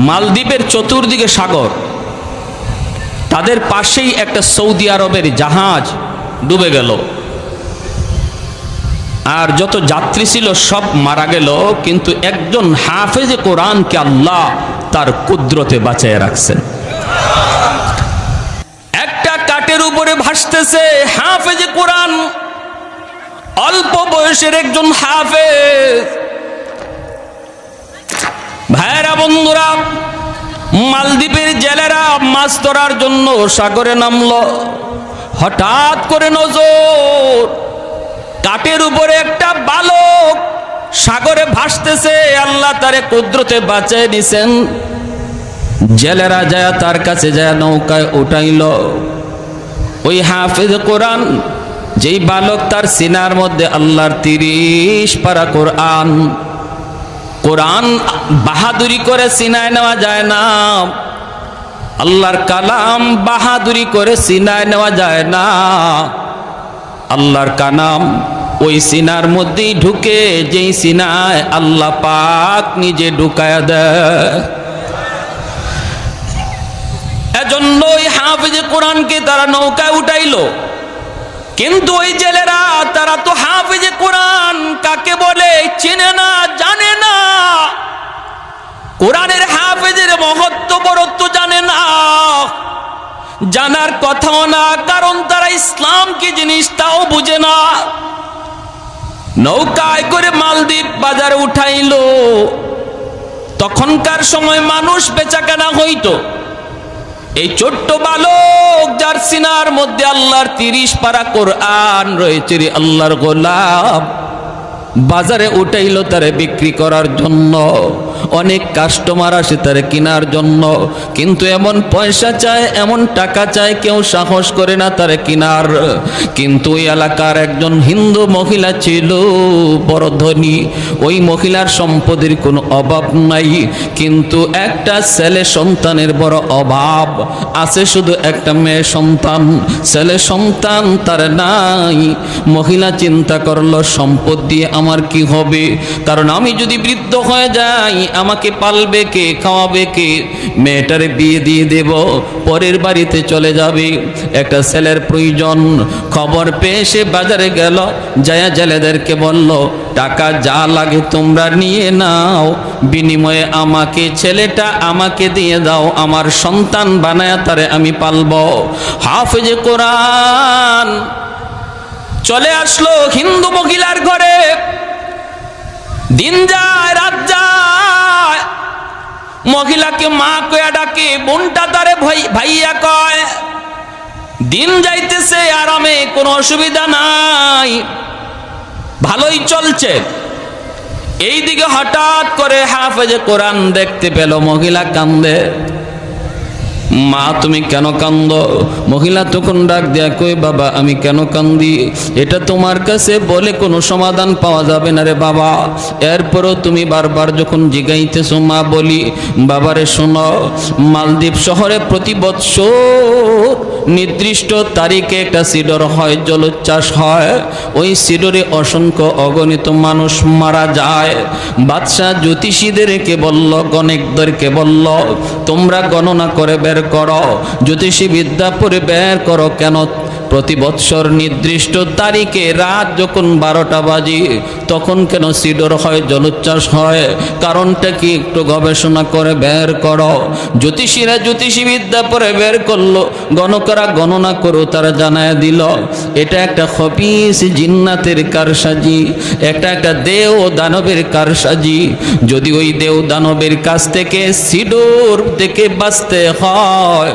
মালদ্বীপের চতুর্দিকে সাগর, তাদের পাশেই একটা সৌদি আরবের জাহাজ ডুবে গেল, আর যত যাত্রী ছিল সব মারা গেল, কিন্তু একজন হাফেজে কোরআনকে আল্লাহ তার কুদরতে বাঁচিয়ে রাখছেন। একটা কাঠের উপরে ভাসতেছে হাফেজে কোরআন, অল্প বয়সের একজন হাফেজ। ভাইরা বন্ধুরা, মালদ্বীপের জেলেরা মাছ ধরার জন্য সাগরে নামলো। হঠাৎ করে নজর, কাঠের উপরে একটা বালক সাগরে ভাসতেছে, আল্লাহ তারে কুদরতে বাঁচিয়ে দিয়েছেন। জেলেরা যায় তার কাছে যায় নৌকায় উঠাইল। ওই হাফেজ কোরআন, যেই বালক, তার সিনার মধ্যে আল্লাহর 30 পারা কোরআন। কোরআন বাহাদুরি করে সিনায় নেওয়া যায় না, আল্লাহর কালাম বাহাদুরি করে সিনায় নেওয়া যায় না। আল্লাহর কালাম ওই সিনার মধ্যেই ঢুকে, যেই সিনায় আল্লাহ পাক নিজে ঢুকায়া দেয়। এজন্য ওই হাফেজে কোরআনকে তারা নৌকায় উঠাইলো। কিন্তু ওই জেলেরা, তারা তো হাফেজে কোরআন কাকে বলে চেনে না, জানে না। কোরআনের হাফেজের মহত্ব বড়ত্ব জানে না, জানার কথাও না, কারণ তারা ইসলাম কি জিনিস তাও বুঝে না। নৌকায় করে মালদ্বীপ বাজারে উঠাইলো। তখনকার সময় মানুষ বেচাকেনা হইতো। এই ছোট্ট বালক, যার সিনার মধ্যে আল্লাহর 30 পারা কোরআন রয়েছে, রে আল্লাহর গোলাম, বাজারে উঠাইলো তারে বিক্রি করার জন্য। অনেক কাস্টমার আসে তারে কেনার জন্য, কিন্তু এমন পয়সা চায়, এমন টাকা চায়, কেউ সাহস করে না তারে কেনার। কিন্তু ওই এলাকার একজন হিন্দু মহিলা ছিল, বড় ধনী। ওই মহিলার সম্পদের কোনো অভাব নাই, কিন্তু একটা ছেলে সন্তানের বড় অভাব আছে, শুধু একটা মেয়ে সন্তান। ছেলে সন্তান তার নাই। মহিলা চিন্তা করলো, সম্পদ দিয়ে আমার কি হবে? কারণ আমি যদি বৃদ্ধ হয়ে যাই, আমাকে পালবে কে, খাওয়াবে কে? মেয়েটারে বিয়ে দিয়ে দেব, পরের বাড়িতে চলে যাবে। একটা ছেলের প্রয়োজন। খবর পেয়ে সে বাজারে গেল, যায়া জেলেদেরকে বলল, টাকা যা লাগে তোমরা নিয়ে নাও, বিনিময়ে আমাকে, ছেলেটা আমাকে দিয়ে দাও, আমার সন্তান বানায়া তারে আমি পালব। হাফেজে কোরআন চলে আসলো হিন্দু মহিলার ঘরে। দিন যায় রাত যায়, মহিলাকে মা কয়া ডাকে, বোনটা তারে ভাইয়া কয়। দিন যাইতেছে আরামে, কোনো অসুবিধা নাই, ভালোই চলছে। এইদিকে হঠাৎ করে হাফেজে কোরআন দেখতে পেল মহিলা কান্দে। মা তুমি কেন কান্দ? মহিলা তখন ডাক দেয়া কই, বাবা আমি কেন কান্দি? এটা তোমার কাছে বলে কোনো সমাধান পাওয়া যাবে না রে বাবা। এরপরও তুমি বারবার যখন জিগাইতেছো, মা বলি, বাবারে শোনো, মালদ্বীপ শহরে প্রতি বৎসর নির্দিষ্ট তারিখে একটা সিডর হয়, জলোচ্ছ্বাস হয়। ওই সিডরে অসংখ্য অগণিত মানুষ মারা যায়। বাদশাহ জ্যোতিষীদেরকে বলল, গণিকদেরকে বলল, তোমরা গণনা করে বের করো, জ্যোতিষী বিদ্যা পড়ে বের করো, কেন প্রতি বৎসর নির্দিষ্ট তারিখে রাত যখন 12টা বাজে তখন কেন সিডর হয়, জলোচ্ছ্বাস হয়? কারণটা কি একটু গবেষণা করে বের করো। জ্যোতিষীরা জ্যোতিষী বিদ্যা পড়ে বের করলো, গণকরা গণনা করো, তারা জানায় দিল এটা একটা খবিস জিন্নাতের কারসাজি, একটা দেও দানবের কারসাজি। যদি ওই দেও দানবের কাছ থেকে সিডর থেকে বাঁচতে হয়,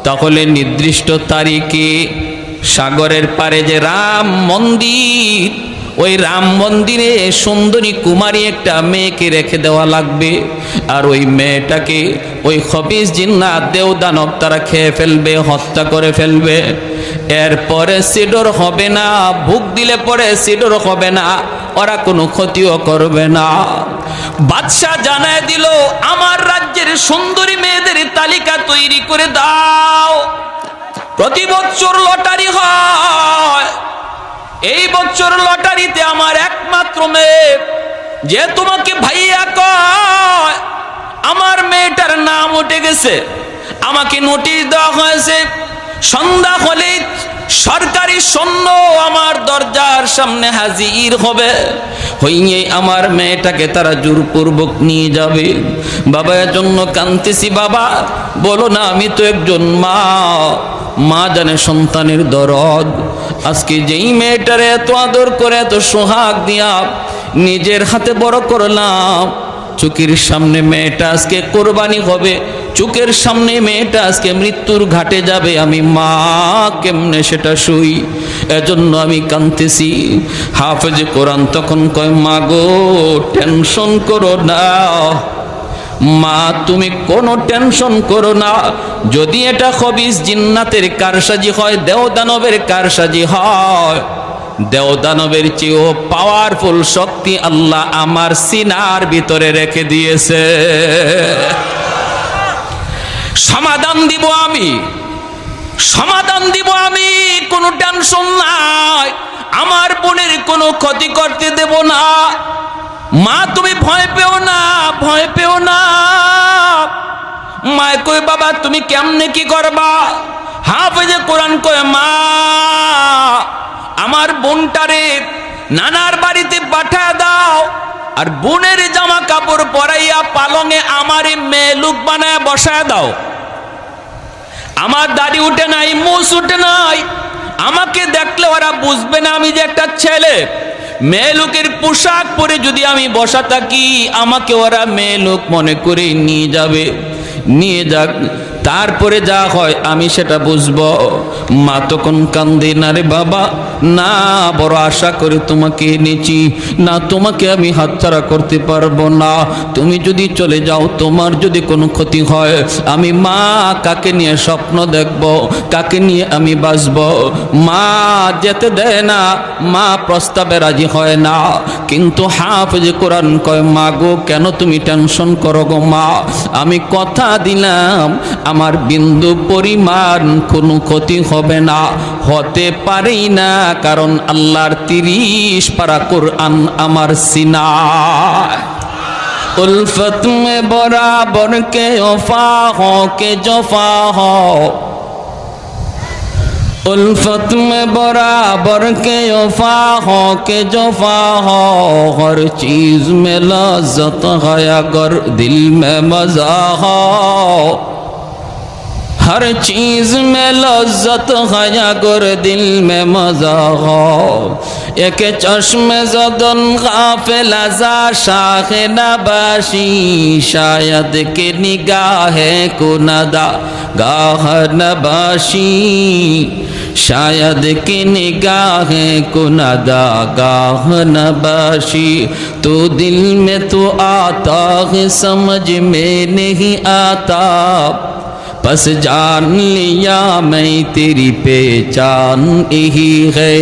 তাহলে নির্দিষ্ট তারিখে সাগরের পারে যে রাম মন্দির, ওই রাম মন্দিরে সুন্দরী কুমারী একটা মেয়েকে রেখে দেওয়া লাগবে। আর ওই মেয়েটাকে ওই খবিস জিন্নাত দেও দানব তারা খেয়ে ফেলবে, হত্যা করে ফেলবে। এরপরে সিডর হবে না, ভুক দিলে পরে সিডর হবে না, ওরা কোনো ক্ষতিও করবে না। বাদশাহ জানায় দিল, আমার রাজ্যের সুন্দরী মেয়েদের তালিকা তৈরি করে দাও। প্রতি বছর লটারি হয়, এই বছর লটারিতে আমার একমাত্র মেয়ে, যে তোমাকে ভাইয়া কয়, আমার মেয়ে অ্যালার্ম উঠে গেছে, আমাকে নোটিশ দেওয়া হয়েছে সন্ধ্যা হলেই সরকারি সৈন্য আমার দরজার সামনে হাজির হবে, হইয়ে আমার মেয়েটাকে তারা জোরপূর্বক নিয়ে যাবে। বাবা এর জন্য কাঁদতেছি। বাবা বলো না, আমি তো একজন মা, মা জানে সন্তানের দরদ। আজকে যেই মেয়েটারে এত আদর করে এত সোহাগ দিয়া নিজের হাতে বড় করলাম, চোখের সামনে মেয়েটা আজকে কোরবানি হবে, চোখের সামনে মেয়েটা আজকে মৃত্যুর ঘাটে যাবে, আমি মা কেমনে সেটা শুই? এজন্য আমি কাঁদতেছি। হাফেজ কোরআন তখন কয়, মা গো টেনশন করো না মা, তুমি কোনো টেনশন করো না। যদি এটা খবিস জিন্নাতের কারসাজি হয়, দেও দানবের কারসাজি হয়, দেও দানবের চেয়েও পাওয়ারফুল শক্তি আল্লাহ আমার সিনার ভিতরে রেখে দিয়েছে। সমাধান দিব আমি, সমাধান দিব আমি, কোনো টেনশন নাই। আমার বোনের কোনো ক্ষতি করতে দেব না। মা তুমি ভয় পেও না, ভয় পেও না। মা কই, বাবা তুমি কেমনে কি করবা? হাফেজে কোরআন কয়, মা আমার বোনটারে নানার বাড়িতে পাঠায় দাও, আর বোনের জামা কাপড় পরাইয়া পালঙে আমারে মেয়ে লোক বানায় বসায় দাও। আমার দাড়ি উঠে নাই, মুছ উঠে নাই, আমাকে দেখলে ওরা বুঝবে না আমি যে একটা ছেলে। মেয়ে লোকের পোশাক পরে যদি আমি বসা থাকি, আমাকে ওরা মেয়ে লোক মনে করে নিয়ে যাবে। নিয়ে যাক, তারপরে যা হয় আমি সেটা বুঝবো। মা তখন কান্দে, না রে বাবা না, বড় আশা করে তোমাকে এনেছি, না তোমাকে আমি হাতছাড়া করতে পারবো না। তুমি যদি চলে যাও, তোমার যদি কোনো ক্ষতি হয়, আমি মা কাকে নিয়ে স্বপ্ন দেখব, কাকে নিয়ে আমি বাঁচব? মা যেতে দেয় না, মা প্রস্তাবে রাজি হয় না। কিন্তু হাফেজ কোরআন কয়, মা গো কেন তুমি টেনশন করো গো মা, আমি কথা দিলাম আমার বিন্দু পরিমাণ কোনো ক্ষতি হবে না, হতে পারেই না, কারণ আল্লাহর 30 পারা কোরআন আমার সিনায়। উলফত মে বরাবর কে ওফা হো কে জফা হো, उल्फत में बराबर के वफा हो के जफा हो, हर चीज में लज्जत है अगर दिल में मजा हो, हर चीज में लज्जत है अगर दिल में मजा हो, एक चश्मे ज़दन गाफिल अज़ा शाख नबाशी, शायद के निगाह कुनदा गाह नबाशी, शायद की निगाह कुनदा गाह नबाशी, तो दिल में तो आता है समझ में नहीं आता, बस जान लिया मैं तेरी पहचान यही है,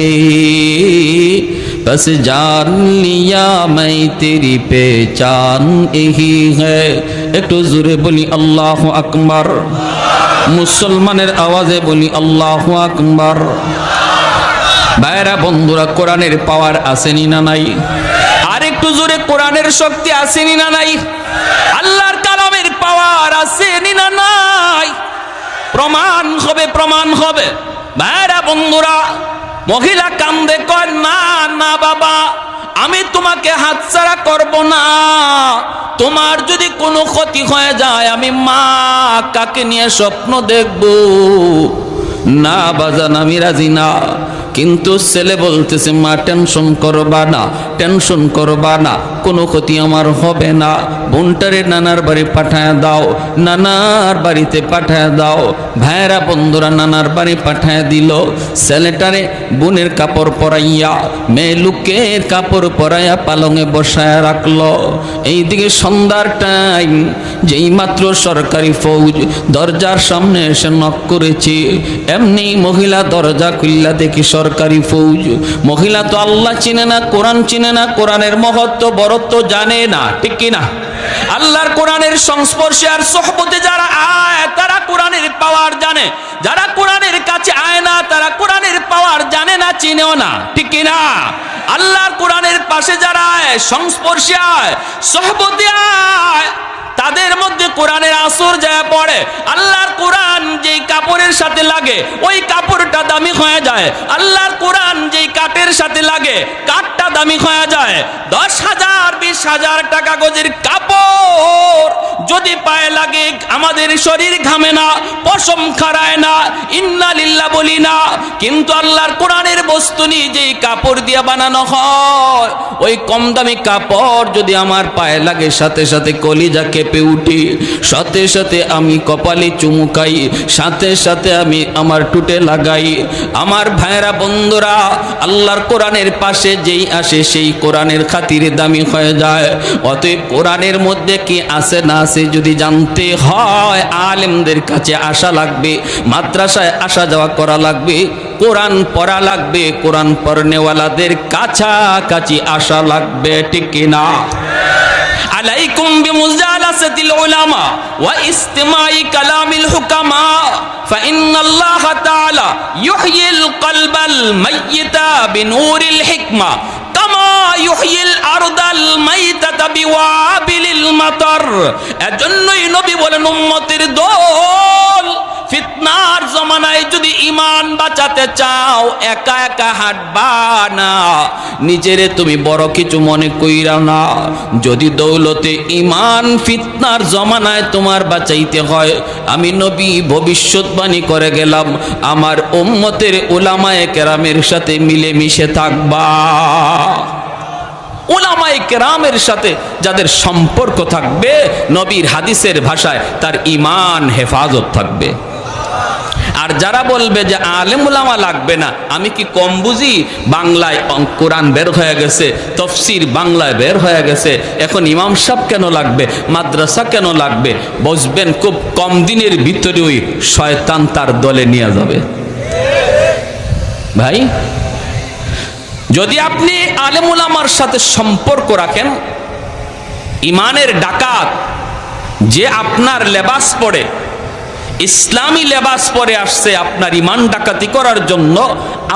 बस जान लिया मैं तेरी पहचान यही है। एक तो जोरे बोली अल्लाह अकबर, মুসলমানের আওয়াজে বলি আল্লাহু আকবার। ভাইরা বন্ধুরা, কোরআনের পাওয়ার আসেনি না নাই? আর একটু জোরে কোরআনের শক্তি আসেনি না নাই? আল্লাহর কালামের পাওয়ার আসেনি না নাই? প্রমাণ হবে, প্রমাণ হবে। ভাইরা বন্ধুরা, মহিলা কান্দে কয়, না না বাবা, আমি তোমাকে হাতছাড়া করব না, তোমার যদি কোনো ক্ষতি হয়ে যায় আমি মা কাকে নিয়ে স্বপ্ন দেখব? না বাজান, আমি রাজি না। কিন্তু ছেলে বলতেছে, মা টেনশন করবা না, টেনশন করবা না, কোনো ক্ষতি আমার হবে না, বোনটারে নানার বাড়ি পাঠায় দাও, নানার বাড়িতে পাঠায় দাও। ভাইরা বন্ধুরা, নানার বাড়ি পাঠায় দিল। ছেলেটারে বোনের কাপড় পরাইয়া, মেয়ে লোকের কাপড় পরাইয়া পালঙে বসায় রাখলো। এইদিকে সন্ধ্যার টাইম, যেই মাত্র সরকারি ফৌজ দরজার সামনে এসে নক করেছে, এমনি মহিলা দরজা খুললা, দেখি সরকারি ফৌজ। মহিলা তো আল্লাহ চিনে না, কোরআন চিনে না, কোরআনের মহত্ব বরত্ব জানে না, ঠিক কিনা? আল্লাহর কোরআনের সংস্পর্শে আর সোহবতে যারা আয় তারা কোরআনের পাওয়ার জানে, যারা কোরআনের কাছে আয় না তারা কোরআনের পাওয়ার জানে না, চিনেও না, ঠিক কিনা? আল্লাহর কোরআনের পাশে যারা আয়, সংস্পর্শে আয়, সোহবতে আয়, তাদের মধ্যে কোরআনের আসর যায় পড়ে। আল্লাহর কোরআন যেই কাপড়ের সাথে লাগে ওই কাপড়টা দামি হয়ে যায়, আল্লাহর কোরআন যেই কাঠের সাথে লাগে কাঠটা দামি হয়ে যায়। 10,000 20,000 টাকা গজের কাপড় যদি পায়ে লাগে আমাদের শরীর ঘামে না, পশম খাড়ায় না, ইন্না লিল্লাহ বলি না। কিন্তু আল্লাহর কোরআনের বস্তু নিয়ে যেই কাপড় দিয়ে বানানো হয় ওই কম দামি কাপড় যদি আমার পায়ে লাগে সাথে সাথে কলিজা কেঁপে উঠি, সাথে সাথে আমি কপালে চুমুকাই, সাথে সাথে আমি আমার টুটে লাগাই। আমার ভাইরা বন্ধুরা, আল্লাহর কোরআনের পাশে যেই আসে সেই কোরআনের খাতিরে দামি হয়ে যায়। অতএব কোরআনের মধ্যে কি আছে না আছে যদি জানতে হয় আলেমদের কাছে আসা লাগবে, মাদ্রাসায় আসা যাওয়া করা লাগবে, কোরআন পড়া লাগবে, কোরআন পড়নেওয়ালাদের কাছাকাছি আসা লাগবে, ঠিক কিনা? আলাইকুম বিমুজালাসাতিল উলামা ওয়া ইসতিমাই কালামিল হুকামা ফাইন্নাল্লাহা তাআলা ইউহয়িল কলবাল মাইয়িতা বিনূরিল হিকমা কামা ইউহয়িল আরদাল মাইতাতা বিওয়াবিলিল মাতার। এজন্যই নবী বলেন উম্মতের দল, ফিতনার জমানায় যদি ঈমান বাঁচাতে চাও একা একা হাঁটবা না, নিজেরে তুমি বড় কিছু মনে কইরা না। যদি দৌলতে ঈমান ফিতনার জমানায় তোমার বাঁচাইতে হয়, আমি নবী ভবিষ্যৎবাণী করে গেলাম আমার উম্মতের উলামায়ে কেরামের সাথে মিলেমিশে থাকবা। উলামায়ে কেরামের সাথে যাদের সম্পর্ক থাকবে, নবীর হাদিসের ভাষায় তার ঈমান হেফাজত থাকবে। আর যারা বলবে যে আলেম উলামা লাগবে না, আমি কি কম বুঝি? বাংলায় কোরআন বের হয়ে গেছে, তফসির বাংলায় বের হয়ে গেছে, এখন ইমাম সাহেব কেন লাগবে, মাদ্রাসা কেন লাগবে? বুঝবেন খুব কম দিনের ভিতরেই শয়তান তার দলে নিয়ে যাবে। ভাই, যদি আপনি আলেম উলামার সাথে সম্পর্ক রাখেন, ইমানের ডাকাত যে আপনার লেবাস পরে, ইসলামী লেবাস পরে আসছে আপনার ইমান ডাকাতি করার জন্য,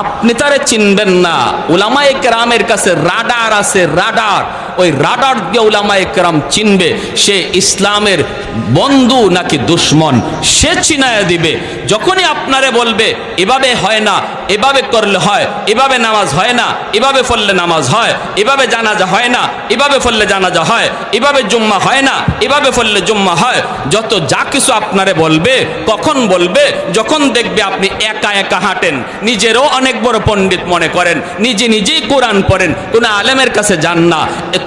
আপনি তারে চিনবেন না। উলামায়ে কেরামের কাছে রাডার আছে, রাডার। ওই রাডার দিয়ে উলামায়ে কেরাম চিনবে সে ইসলামের বন্ধু নাকি দুশ্মন, সে চিনায়া দিবে। যখনই আপনারে বলবে এভাবে হয় না, এভাবে করলে হয়, এভাবে নামাজ হয় না, এভাবে পড়লে নামাজ হয়, এভাবে জানাজা হয় না, এভাবে পড়লে জানাজা হয়, এভাবে জুম্মা হয় না, এভাবে পড়লে জুম্মা হয়, যত যা কিছু আপনারে বলবে, কখন বলবে? যখন দেখবে আপনি একা একা হাঁটেন, নিজেরও অনেক বড় পণ্ডিত মনে করেন, নিজে নিজেই কোরআন পড়েন, কোনো আলেমের কাছে যান না,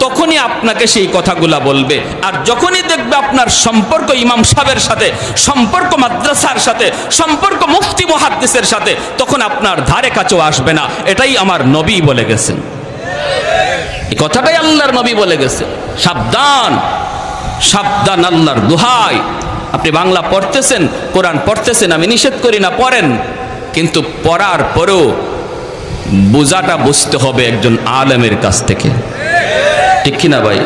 তখনই আপনাকে সেই কথাগুলা বলবে। আর যখনই দেখবে আপনার সম্পর্ক ইমাম সাহেবের সাথে, সম্পর্ক মাদ্রাসার সাথে, সম্পর্ক মুফতি মুহাদ্দিসের সাথে, তখন আপনার ধারে কাছেও আসবে না। এটাই আমার নবী বলে গেছেন, এই কথাটাই আল্লাহর নবী বলে গেছে। সাবধান, সাবধান, আল্লাহর দোহাই। আপনি বাংলা পড়তেছেন, কোরআন পড়তেছেন, আমি নিষেধ করি না, পড়েন, কিন্তু পড়ার পরেও বোঝাটা বুঝতে হবে একজন আলেমের কাছ থেকে, ঠিক কিনা ভাই?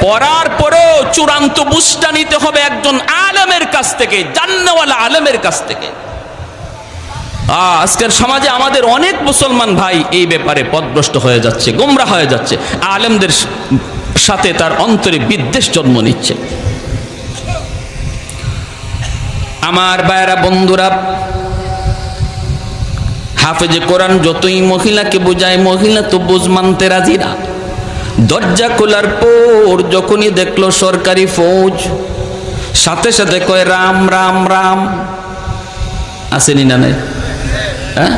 পড়ার পরেও চূড়ান্ত বুঝটা নিতে হবে একজন আলেমের কাছ থেকে, জান্নাওয়ালা আলেমের কাছ থেকে। আজকের সমাজে আমাদের অনেক মুসলমান ভাই এই ব্যাপারে পথভ্রষ্ট হয়ে যাচ্ছে, গোমরা হয়ে যাচ্ছে, আলেমদের সাথে তার অন্তরে বিদ্বেষ জন্ম নিচ্ছে। আমার ভাইরা বন্ধুরা, হাফেজে কোরআন যতই মহিলাকে বোঝায়, মহিলা তো বুঝ মানতে রাজি না। দরজা খোলার পর যখনই দেখলো সরকারি ফৌজ, সাথে সাথে কয় রাম রাম রাম। আসেনি না নাই? হ্যাঁ,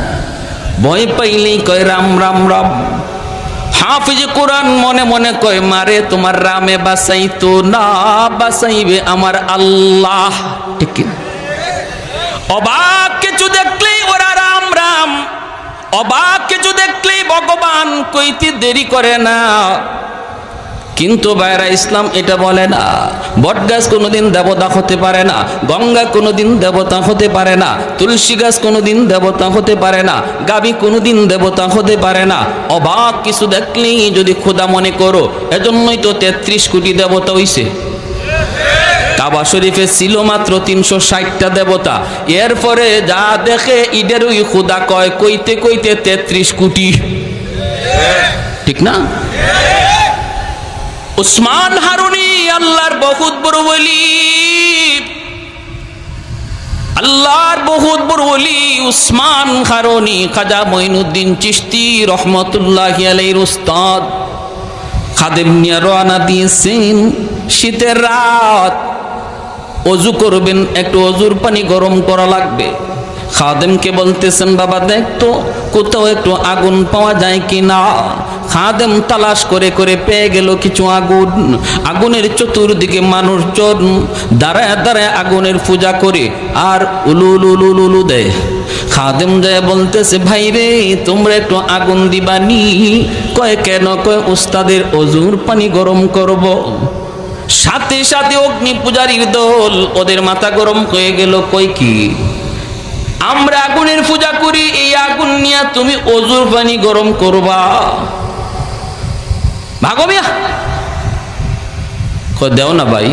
ভয় পাইলেই কয় রাম রাম রাম। হাফেজে কোরআন মনে মনে কয় মারে তোমার রামে বাঁচাইতো না, বাঁচাইবে আমার আল্লাহ, ঠিক না? অবাক কিছু দেখলেই ওরা রাম রাম, অবাক কিছু দেখলেই ভগবান কইতে দেরি করে না। কিন্তু ভাইরা, ইসলাম এটা বলে না। বটগাছ কোনোদিন দেবতা হতে পারে না, গঙ্গা কোনোদিন দেবতা হতে পারে না, তুলসী গাছ কোনোদিন দেবতা হতে পারে না, গাভী কোনোদিন দেবতা হতে পারে না। অবাক কিছু দেখলেই যদি খোদা মনে করো, এজন্যই তো 33 কোটি দেবতা হইছে। কাবা শরীফে ছিল মাত্র 360টা দেবতা, এরপরে যা দেখে ইডের ওই খোদা কয়, কইতে কইতে 33 কোটি, ঠিক না? উসমান হারুনি আল্লাহর বহুত বড় ওলি, আল্লাহর বহুত বড় ওলি উসমান হারুনি খাজা মঈনুদ্দিন চিশতি রহমতুল্লাহি আলাইহির উস্তাদ। খাদেম নিয়ে রওনা দিয়েছেন, শীতের রাত, অজু করবেন, একটু অজুর পানি গরম করা লাগবে। খাদেমকে বলতেছেন, বাবা দেখ তো কোথাও একটু আগুন পাওয়া যায় কি না। খাদেম তালাশ করে করে পেয়ে গেল কিছু আগুন। আগুনের চতুর্দিকে মানুষজন দাঁড়ায় দাঁড়ায় আগুনের পূজা করে আর উলু উলু উলু উলু দেয়। খাদেম যায় বলতেছে, ভাই রে তোমরা একটু আগুন দিবানি? কয় কেন? কয় উস্তাদের অজুর পানি গরম করব। সাথে সাথে অগ্নি পূজারীর দল, ওদের মাথা গরম হয়ে গেল। কই কি আমরা আগুনের পূজা করি, এই আগুন নিয়ে তুমি অজুর পানি গরম করবা? ভাগো মিয়া। কয় দেও না ভাই,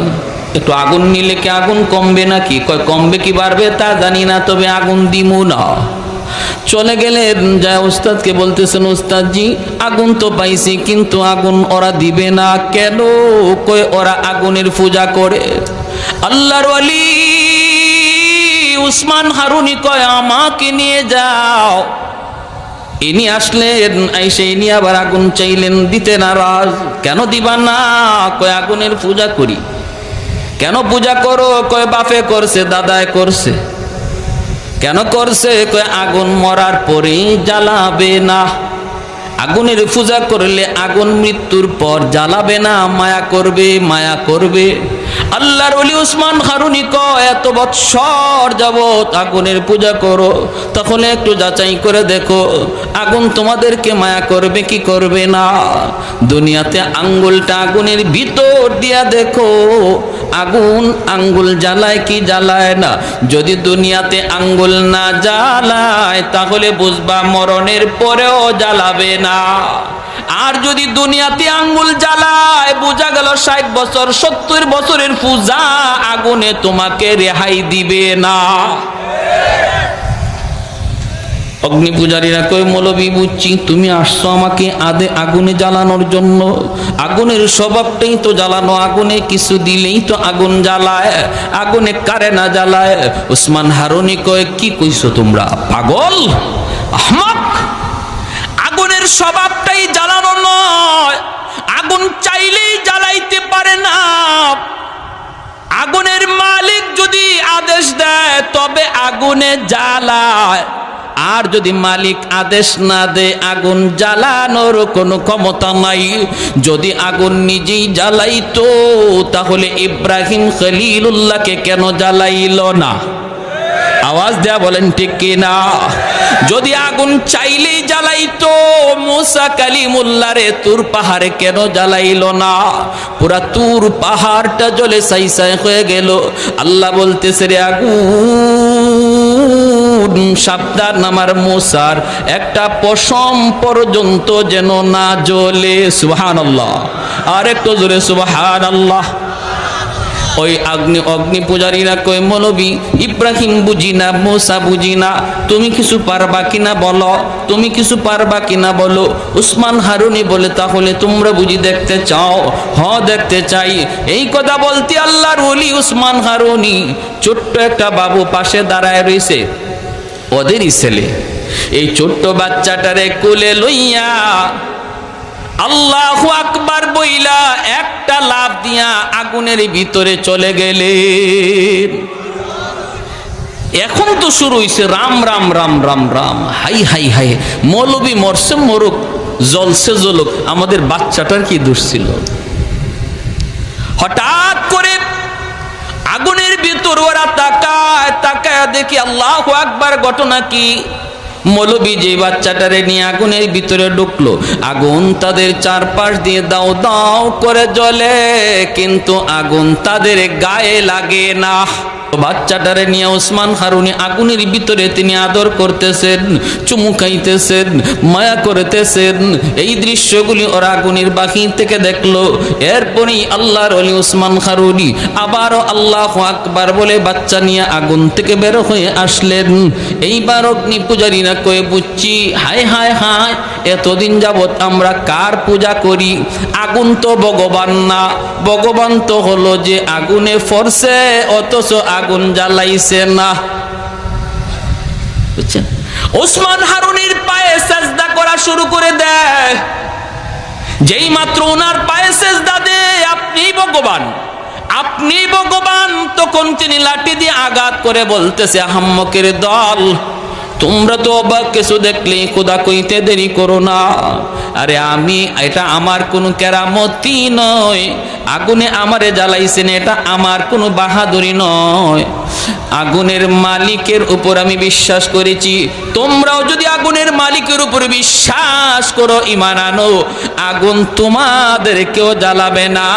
একটু আগুন নিলে কি আগুন কমবে নাকি? কয় কমবে কি বাড়বে তা জানি না, তবে আগুন দিমু না। চলে গেলেন, যায় উস্তাদকে বলতেছেন, উস্তাদজি আগুন তো পাইছি, কিন্তু আগুন ওরা দিবে না কেন? কয় ওরা আগুনের পূজা করে। আল্লাহর ওয়ালি উসমান হারুনি কয় আমাকে নিয়ে যাও। ইনি আসলেন, আইসে ইনি আবার আগুন চাইলেন, দিতে নারাজ। কেন দিবা না? কয় আগুনের পূজা করি। কেন পূজা করো? কয় বাপে করছে, দাদায় করছে। কেন করছে? কয় আগুন মরার পরে জ্বালাবে না। আগুনের পূজা করলে আগুন মৃত্যুর পর জ্বালাবে না, মায়া করবে, মায়া করবে। আল্লাহর ওলি উসমান হারুনি কয় এত বৎসর যাবত আগুনের পূজা করো, তখন একটু যাচাই করে দেখো আগুন তোমাদেরকে মায়া করবে কি করবে না। দুনিয়াতে আঙ্গুলটা আগুনের ভিতর দিয়া দেখো, আগুন আঙ্গুল জ্বালায় কি জ্বালায় না। যদি দুনিয়াতে আঙ্গুল না জ্বালায় তাহলে বুঝবা মরণের পরেও জ্বালাবে না। আর যদি দুনিয়াতে আঙ্গুল জ্বালায়, বোঝা গেল 60 বছর 70 বছরের পূজা আগুনে তোমাকে রেহাই দিবে না। অগ্নি পূজারীরা কই মৌলবী বুঝছি তুমি আসছো আমাকে আগুনে জ্বালানোর জন্য। আগুনের স্বভাবটাই তো জ্বালানো, আগুনে কিছু দিলেই তো আগুন জ্বালায়, আগুনে কারে না জ্বালায়। উসমান হারুনি কয় কি কইছো তোমরা পাগল আহমাক? আগুনের স্বভাবটাই জ্বালানো নয়, আগুন চাইলেই জ্বালাইতে পারে না। আগুনের মালিক যদি আদেশ দেয় তবে আগুনে জ্বালায়, আর যদি মালিক আদেশ না দেয় আগুন জ্বালানোর কোনো ক্ষমতা নাই। যদি আগুন নিজেই জ্বালাইতো তাহলে ইব্রাহিম খলিলুল্লাহকে কেন জ্বালাইল না? আওয়াজ দেয়া বলেন ঠিক কিনা? যদি আগুন চাইলেই জ্বালাইতো মুসা কালিমুল্লাহ রে তুর পাহাড়ে কেন জ্বালাইল না? পুরা তুর পাহাড়টা জ্বলে ছাই ছাই হয়ে গেল। আল্লাহ বলতেছে রে আগুন সাবধান, আমার মুসার একটা পশম পর্যন্ত যেন না জ্বলে। সুবহানাল্লাহ, আর একটু জোরে সুবহানাল্লাহ। ওই অগ্নি পূজারীরা কই মৌলবী ইব্রাহিম বুঝি না, মুসা বুঝি না, তুমি কিছু পারবা কিনা বলো, তুমি কিছু পারবা কিনা বলো। উসমান হারুনি বলে তাহলে তোমরা বুঝি দেখতে চাও? হ দেখতে চাই। এই কথা বলতে আল্লাহর ওলি উসমান হারুনি ছোট্ট একটা বাবু পাশে দাঁড়ায় রয়েছে, ওদেরই ছেলে। এই ছোট্ট বাচ্চাটারে কোলে লইয়া আল্লাহু আকবার বইলা একটা লাফ দিয়া আগুনের ভিতরে চলে গেলেন। এখন তো শুরু হইছে Ram Ram Ram Ram Ram, high high high, মৌলবী মরছে মরুক, জ্বলছে জ্বলুক, আমাদের বাচ্চাটার কি দোষ ছিল? হঠাৎ করে আগুনের ভিতর ওরা তাকায় তাকায় দেখি আল্লাহু আকবার, ঘটনা কি? মৌলবী যে বাচ্চাটারে নিয়ে আগুনের ভিতরে ঢুকলো, আগুন তাদের চারপাশ দিয়ে দাও দাও করে জ্বলে, কিন্তু আগুন তাদের গায়ে লাগে না। বাচ্চাটারে নিয়ে উসমান হারুনি আগুনের ভিতরে তিনি আদর করতেছেন, চুমু খাইতেছেন, মায়া করতেছেন। এই দৃশ্যগুলি ওরা আগুনের বাহির থেকে দেখলো। এরপরই আল্লাহর ওলি উসমান হারুনি আবারও আল্লাহু আকবার বলে বাচ্চা নিয়ে আগুন থেকে বের হয়ে আসলেন। এইবার অগ্নি পূজারীরা কয়ে বুঝছি, হায় হায় হায়, এতদিন যাবৎ আমরা কার পূজা করি? আগুন তো ভগবান না, ভগবান তো হলো যে আগুনে ফরছে অথচ আগুন জ্বালাইছে না। বুঝছেন? ওসমান হারুনির পায়ে সেজদা করা শুরু করে দেয়। যেই মাত্র ওনার পায়ে সেজদা দেয় আপনি ভগবান, আপনি ভগবান, তখন তিনি লাঠি দিয়ে আঘাত করে বলতেছে, আহাম্মকের দল, তোমরা তো অবাক কিছু দেখলে খোদা কইতে দেরি করো না। আরে এটা আমার কোনো কেরামতি নয়, আগুনে আমারে জ্বালাইছেন, এটা আমার কোনো বাহাদুরি নয়। আগুনের মালিকের উপর আমি বিশ্বাস করেছি, তোমরাও যদি আগুনের মালিকের উপর বিশ্বাস করো, ঈমান আনো, আগুন তোমাদেরকেও জ্বালাবে না,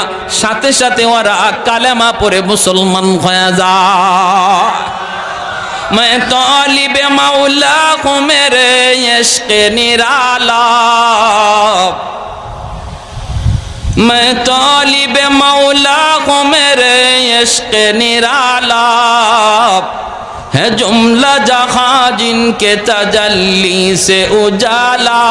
সাথে সাথে ওরা কালেমা পড়ে মুসলমান হয়ে যায়। मैं तालिब मौला हूँ मेरे इश्क निराला, मैं तालिब मौला हूँ मेरे इश्क निराला, है जुमला जहाँ जिनके तजल्ली से उजाला,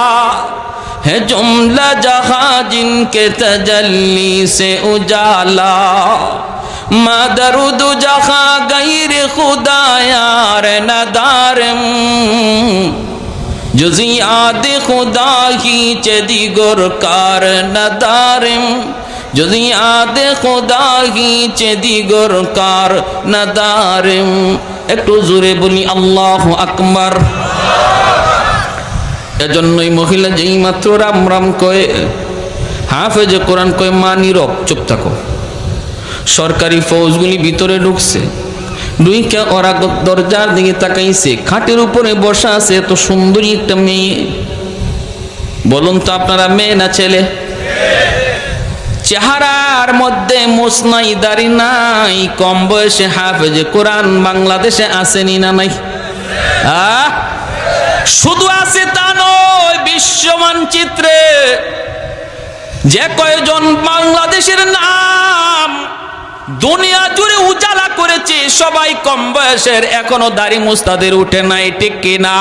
है जुमला जहाँ जिनके तजल्ली से उजाला, मदरुद जहाँ गैर खुदा यार नदारम, जुज़ियात खुदा ही चदिगर कार नदारम, जुज़ियात खुदा ही चदिगर कार नदारम। একটু জোরে বলি আল্লাহু আকবার। এজন্যই মহিলা যেই মাত্র রাম রাম কয়, হাফেজে কোরআন কয়, মা নীরব, চুপ থাকো। সরকারি ফৌজগুলি ভিতরে ঢুকছে, ঢুইকা ওরা দরজার দিকে তাকাইছে, খাটের উপরে বসা আছে এত সুন্দরী একটা মেয়ে। বলুন তো আপনারা মেয়ে না ছেলে? চেহারার মধ্যে মোছ নাই, দাড়ি নাই, কম বয়সে হাফেজে কোরআন বাংলাদেশে আসেনি না নাই? শুধু আছে তা নয়, বিশ্ব মানচিত্রে যে কয়জন বাংলাদেশের নাম দুনিয়া জুড়ে উজালা করেছে সবাই কম বয়সের, এখনো দাড়ি মুস্তাদের উঠে নাই, ঠিক কিনা?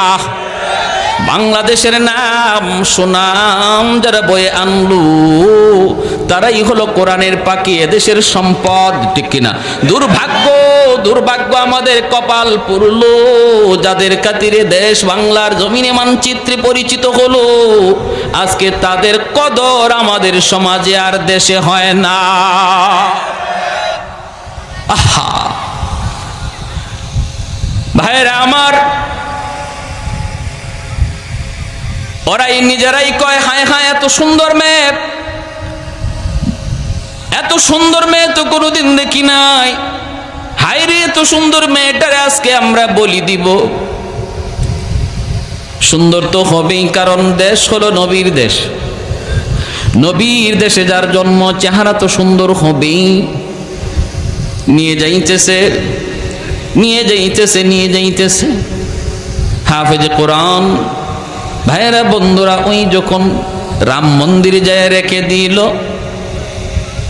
বাংলাদেশের নাম সুনাম যারা বয়ে আনলো তারাই হলো কোরআনের পাখি, এদেশের সম্পদ, ঠিক কিনা? দুর্ভাগ্য দুর্ভাগ্য আমাদের কপাল পুরলো, যাদের খাতিরে দেশ বাংলার জমিনে মানচিত্রে পরিচিত হলো, আজকে তাদের কদর আমাদের সমাজে আর দেশে হয় না। আহা ভাইরা আমার, ওরাই নিজেরাই কয়, হায় হায় এত সুন্দর মেয়ে, এত সুন্দর মেয়ে তো কোনোদিন দেখি নাই, হায় রে এত সুন্দর মেয়েটারে আজকে আমরা বলি দিব। সুন্দর তো হবেই, কারণ দেশ হলো নবীর দেশ, নবীর দেশে যার জন্ম, চেহারা তো সুন্দর হবেই। নিয়ে যাইতেছে নিয়ে যাইতেছে নিয়ে যাইতেছে হাফেজে কোরআন। ভাইয়েরা বন্ধুরা, ওই যখন রাম মন্দিরে যায় রেখে দিল,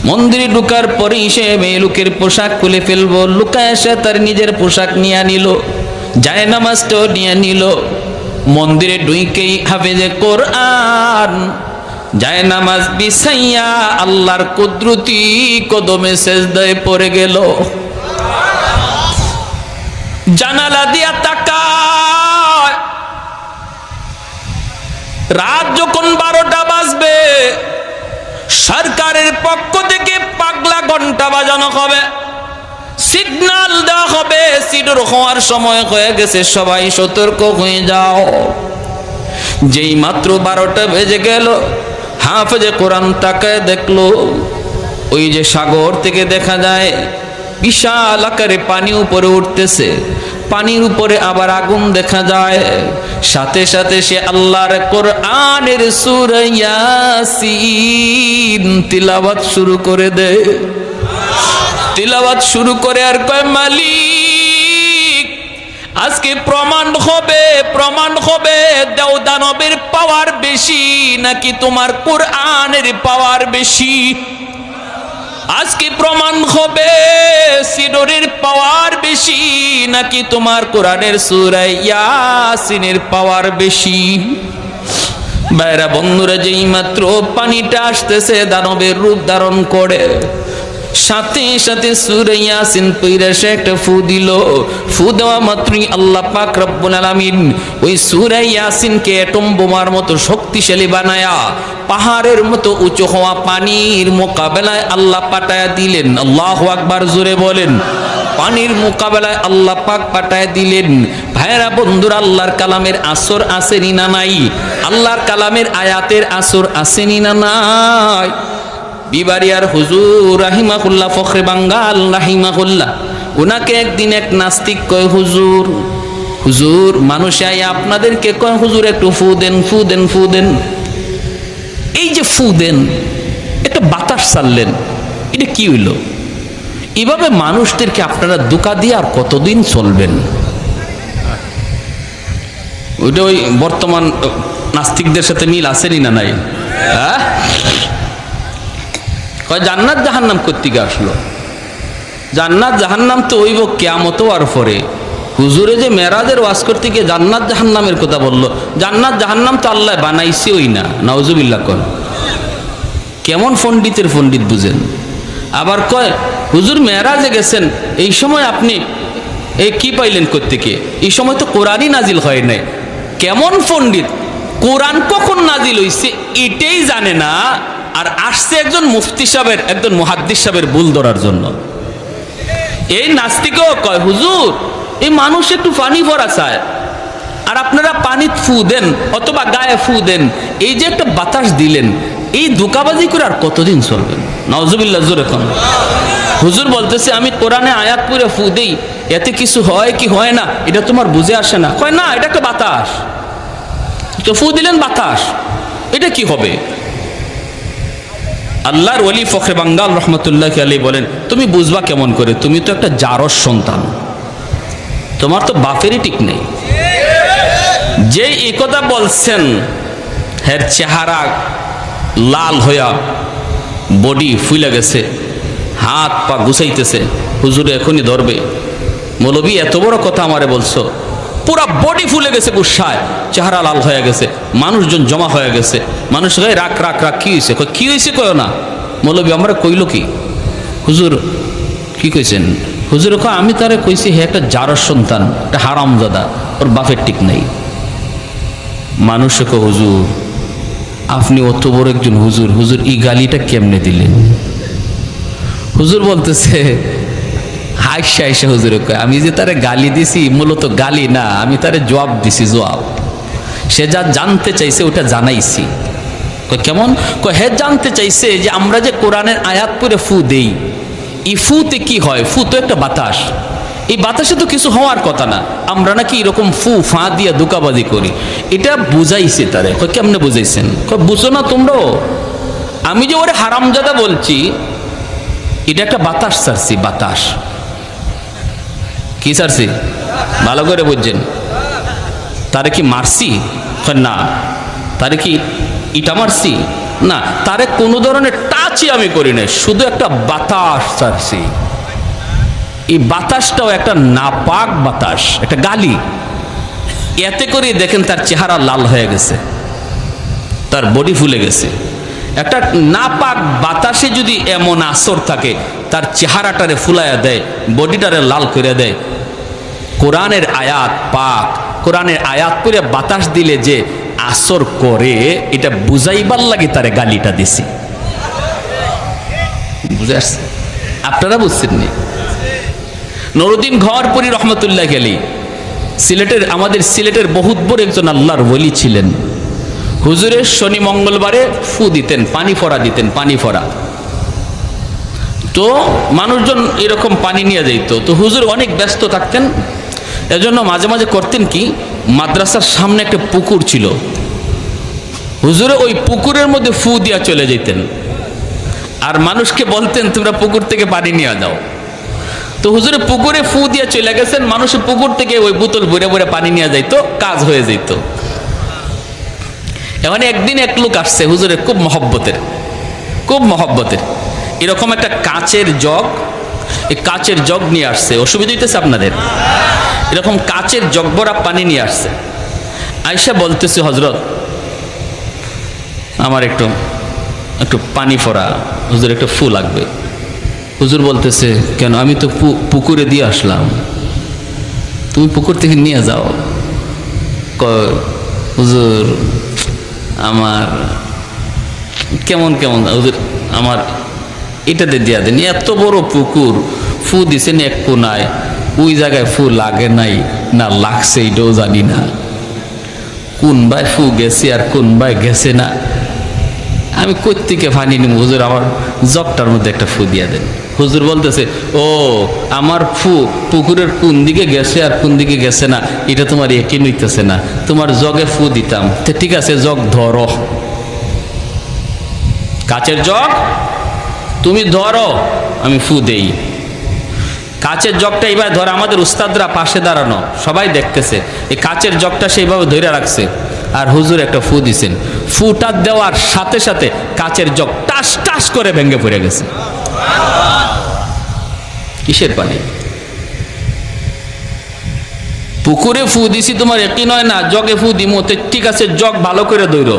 মন্দিরে ঢুকার পরেই সে মেয়ে লোকের পোশাক খুলে ফেলবো, লুকায় এসে তার নিজের পোশাক নিয়ে নিল, যায় নামাজটাও নিয়ে নিল। মন্দিরে ঢুকেই হাফেজে কোরআন যায় নামাজ বিছাইয়া আল্লাহর কুদরতি কদমে সেজদায় পড়ে গেল। জানালা দিয়া তাকায়, রাত যখন 12টা বাজবে, সরকারের পক্ষ থেকে পাগলা ঘন্টা বাজানো হবে, সিগন্যাল দেওয়া হবে, সিডর হওয়ার সময় হয়ে গেছে, সবাই সতর্ক হয়ে যাও। যেই মাত্র 12টা বেজে গেল, হাফেজে কোরআন তাকায় দেখলো, ওই যে সাগর থেকে দেখা যায় বিশাল আকারে পানি উপরে উঠতেছে, পানির উপরে আবার আগুন দেখা যায়। সাথে সাথে সে আল্লাহর কোরআনের সূরা ইয়াসিন তিলাওয়াত শুরু করে দেয়। তিলাওয়াত শুরু করে আর কয়, মালিক আজকে প্রমাণ হবে দেও দানবের পাওয়ার বেশি নাকি তোমার কোরআনের পাওয়ার বেশি। আজকে প্রমাণ হবে সিডরের পাওয়ার বেশি নাকি তোমার কোরআনের সূরা ইয়াসিনের পাওয়ার বেশি। বাইরা বন্ধুরা, যেই মাত্র পানিটা আসতেছে দানবের রূপ ধারণ করে, সাথে সাথে সূরা ইয়াসিন পড়ে সে একটা ফু দিল। ফু দেওয়া মাত্রই আল্লাহ পাক রব্বুল আলামিন ওই সূরা ইয়াসিনকে অ্যাটম বোমার মতো শক্তিশালী বানায়া পাহাড়ের মতো উঁচু হওয়া পানির মোকাবেলায় আল্লাহ পাঠায়া দিলেন। আল্লাহু আকবার, জোরে বলেন। পানির মোকাবেলায় আল্লাহ পাক পাঠায়া দিলেন। ভাইরা বন্ধুরা, আল্লাহর কালামের আসর আসেনি না নাই? আল্লাহর কালামের আয়াতের আসর আসেনি না নাই? বিবারিয়ার হুজুর রাহিমাহুল্লাহ, ফখরে বাঙ্গাল রাহিমাহুল্লাহ, ওনাকে একদিন এক নাস্তিক কয়, হুজুর হুজুর মানুষে আই আপনাদেরকে কয়, হুজুর একটু ফু দেন, ফু দেন, ফু দেন। এই যে ফু দেন, একটা বাতাস ছাড়লেন, এটা কি হইল? এভাবে মানুষদেরকে আপনারা ধোঁকা দিয়ে আর কতদিন চলবেন? ওইটা ওই বর্তমান নাস্তিকদের সাথে মিল আসেনি না নাই? হ্যাঁ, জান্নাত জাহান্নাম কোত্থেকে আসলো? জান্নাত জাহান্নাম তো হইব কিয়ামত হওয়ার পরে। হুজুরে যে মেরাজের ওয়াজ করতে গিয়ে জান্নাত জাহান্নামের কথা বললো, জান্নাত জাহান্নাম তো আল্লাহ বানাইছে ওই না, নাউজুবিল্লাহ। কোন কেমন পণ্ডিতের পণ্ডিত বুঝেন। আবার কয় হুজুর মেরাজে গেছেন, এই সময় আপনি এই কি পাইলেন কোত্থেকে? এই সময় তো কোরআনই নাজিল হয় নাই। কেমন পণ্ডিত, কোরআন কখন নাজিল হইছে এটাই জানে না, আর আসছে একজন মুফতি সাহেবের, একজন মুহাদ্দিস সাহেবের ভুল ধরার জন্য। এই নাস্তিকও কয়, হুজুর এই মানুষ একটু পানি ভরা চায়, আর আপনারা পানি ফু দেন অথবা গায়ে ফু দেন, এই যে একটা বাতাস দিলেন, এই ধোঁকাবাজি করে আর কতদিন চলবেন? নাউজুবিল্লাহ, জোরে কোন। হুজুর বলতেছে, আমি কোরআনে আয়াত পড়ে ফু দেই, এতে কিছু হয় কি হয় না এটা তোমার বুঝে আসে না? কয় না, এটা একটা বাতাস, তো ফু দিলেন বাতাস, এটা কি হবে? আল্লাহর ওলি ফখরে বাঙ্গাল রহমতুল্লাহ আলাইহি বলেন, তুমি বুঝবা কেমন করে? তুমি তো একটা জারজ সন্তান, তোমার তো বাপেরই ঠিক নেই। যে এই কথা বলছেন, হের চেহারা লাল হইয়া বডি ফুলে গেছে, হাত পা গুছাইতেছে, হুজুরে এখনই ধরবে। মৌলবী এত বড় কথা আমারে বলছো? পুরা বডি ফুলে গেছে গুসায়, চেহারা লাল হয়ে গেছে, মানুষজন জমা হয়ে গেছে। মানুষ কয় রাখ রাখ রাখ, কি হয়েছে? কি হয়েছে কয় না। মৌলবী আমরা কইল কি? হুজুর কি কইছেন? হুজুর কয় আমি তারে কইছি হে একটা জারজ সন্তান, একটা হারামজাদা, ওর বাপের ঠিক নাই। মানুষে কয় হুজুর আপনি অত বড় একজন হুজুর, হুজুর এই গালিটা কেমনে দিলেন? হুজুর বলতেছে, হাইসা হাইসা হুজুরে কয়, আমি যে তারে গালি দিছি মূলত গালি না, আমি তারে জবাব দিছি, জবাব। সে যা জানতে চাইছে ওটা জানাইছি। কয় কেমন? কয় হে জানতে চাইছে যে আমরা যে কোরআনের আয়াত পড়ে ফু দেই, এই ফুতে কি হয়? ফু তো একটা বাতাস, এই বাতাসে তো কিছু হওয়ার কথা না, আমরা নাকি এরকম ফু ফা দিয়া ধোঁকাবাজি করি। এটা বুঝাইছে তারে। কয় কেমনে বুঝাইছেন? কয় বুঝো না তোমরাও? আমি যে ওরে হারামজাদা বলছি, এটা একটা বাতাস ছাড়ছি, বাতাস। কি ছাড়ছি? ভালো করে বুঝছেন? তারে কি মারছি? না। তারে কি ইটা মারছি? না। তারে কোনো ধরনের টাচই আমি করি না, শুধু একটা বাতাস ছাড়ছি। এই বাতাসটাও একটা নাপাক বাতাস, একটা গালি। এতে করে দেখেন তার চেহারা লাল হয়ে গেছে, তার বডি ফুলে গেছে। একটা নাপাক বাতাসে যদি এমন আসর থাকে, তার চেহারাটারে ফুলাইয়া দেয়, বডিটারে লাল করে দেয়। কোরআনের আয়াত পাক, কোরআনের আয়াত পড়ে বাতাস দিলে যে আসর করে, এটা বুঝাইবার লাগে তারে গালিটা দিছি। বুঝে আসছে? আপনারা বুঝছেন নি? নুরউদ্দিন ঘরপুরি রহমতুল্লাহ আলাইহি সিলেটের, আমাদের সিলেটের বহুত বড় একজন আল্লাহর ওলি ছিলেন। হুজুরের শনি মঙ্গলবারে ফু দিতেন, পানি ফোড়া দিতেন, পানি ফোড়া। তো মানুষজন এরকম পানি নিয়ে যাইতো। তো হুজুর অনেক ব্যস্ত থাকতেন, এজন্য মাঝে মাঝে করতেন কি, মাদ্রাসার সামনে একটা পুকুর ছিল, হুজুরে ওই পুকুরের মধ্যে ফু দিয়া চলে যেতেন, আর মানুষকে বলতেন তোমরা পুকুর থেকে পানি নিয়ে যাও। তো হুজুরে পুকুরে ফু দিয়া চলে গেছেন, মানুষ পুকুর থেকে ওই বোতল ভরে ভরে পানি নিয়ে যাইতো, কাজ হয়ে যেত। এখানে একদিন এক লোক আসছে হুজুরের খুব মহব্বতের, খুব মহব্বতের, এরকম একটা কাচের জগ, এই কাচের জগ নিয়ে আসছে। অসুবিধা হইতেছে আপনাদের? এরকম কাচের জগ ভরা পানি নিয়ে আসছে। আয়েশা বলতেছে, হযরত আমার একটু একটু পানি ফোড়া হুজুর, একটু ফু লাগবে। হুজুর বলতেছে, কেন? আমি তো পুকুরে দিয়ে আসলাম, তুমি পুকুর থেকে নিয়ে যাও। হুজুর আমার কেমন কেমন, হুজুর আমার এটাতে দিয়া দেন। এত বড় পুকুর, ফু দিছেন এক কোনায়, ওই জায়গায় ফু লাগে নাই না লাগছে এটাও জানি না, কোন ভাই ফু গেছে আর কোন ভাই গেছে না। আমি কোত্থেকে পানি নিব হুজুর, আমার জগটার মধ্যে একটা ফু দিয়া দেন। হুজুর বলতেছে, ও আমার ফু পুকুরের কোন দিকে গেছে আর কোন দিকে গেছে না এটা তোমার একই নইতেছে না, তোমার জগে ফু দিতাম। তো ঠিক আছে, জগ ধরো, কাচের জগ তুমি ধরো, আমি ফু দেই। কাচের জগটা এইভাবে ধরে, আমাদের উস্তাদরা পাশে দাঁড়ানো সবাই দেখতেছে, এই কাচের জগটা সেইভাবে ধরে রাখছে, আর হুজুর একটা ফু দিছেন। ফুটা দেওয়ার সাথে সাথে কাচের জগ টাস টাস করে ভেঙে পড়ে গেছে। কিসের পানি? পুকুরে ফু দিছি তোমার একই নয় না, জগে ফু দিমো। ঠিক আছে, জগ ভালো করে ধরো,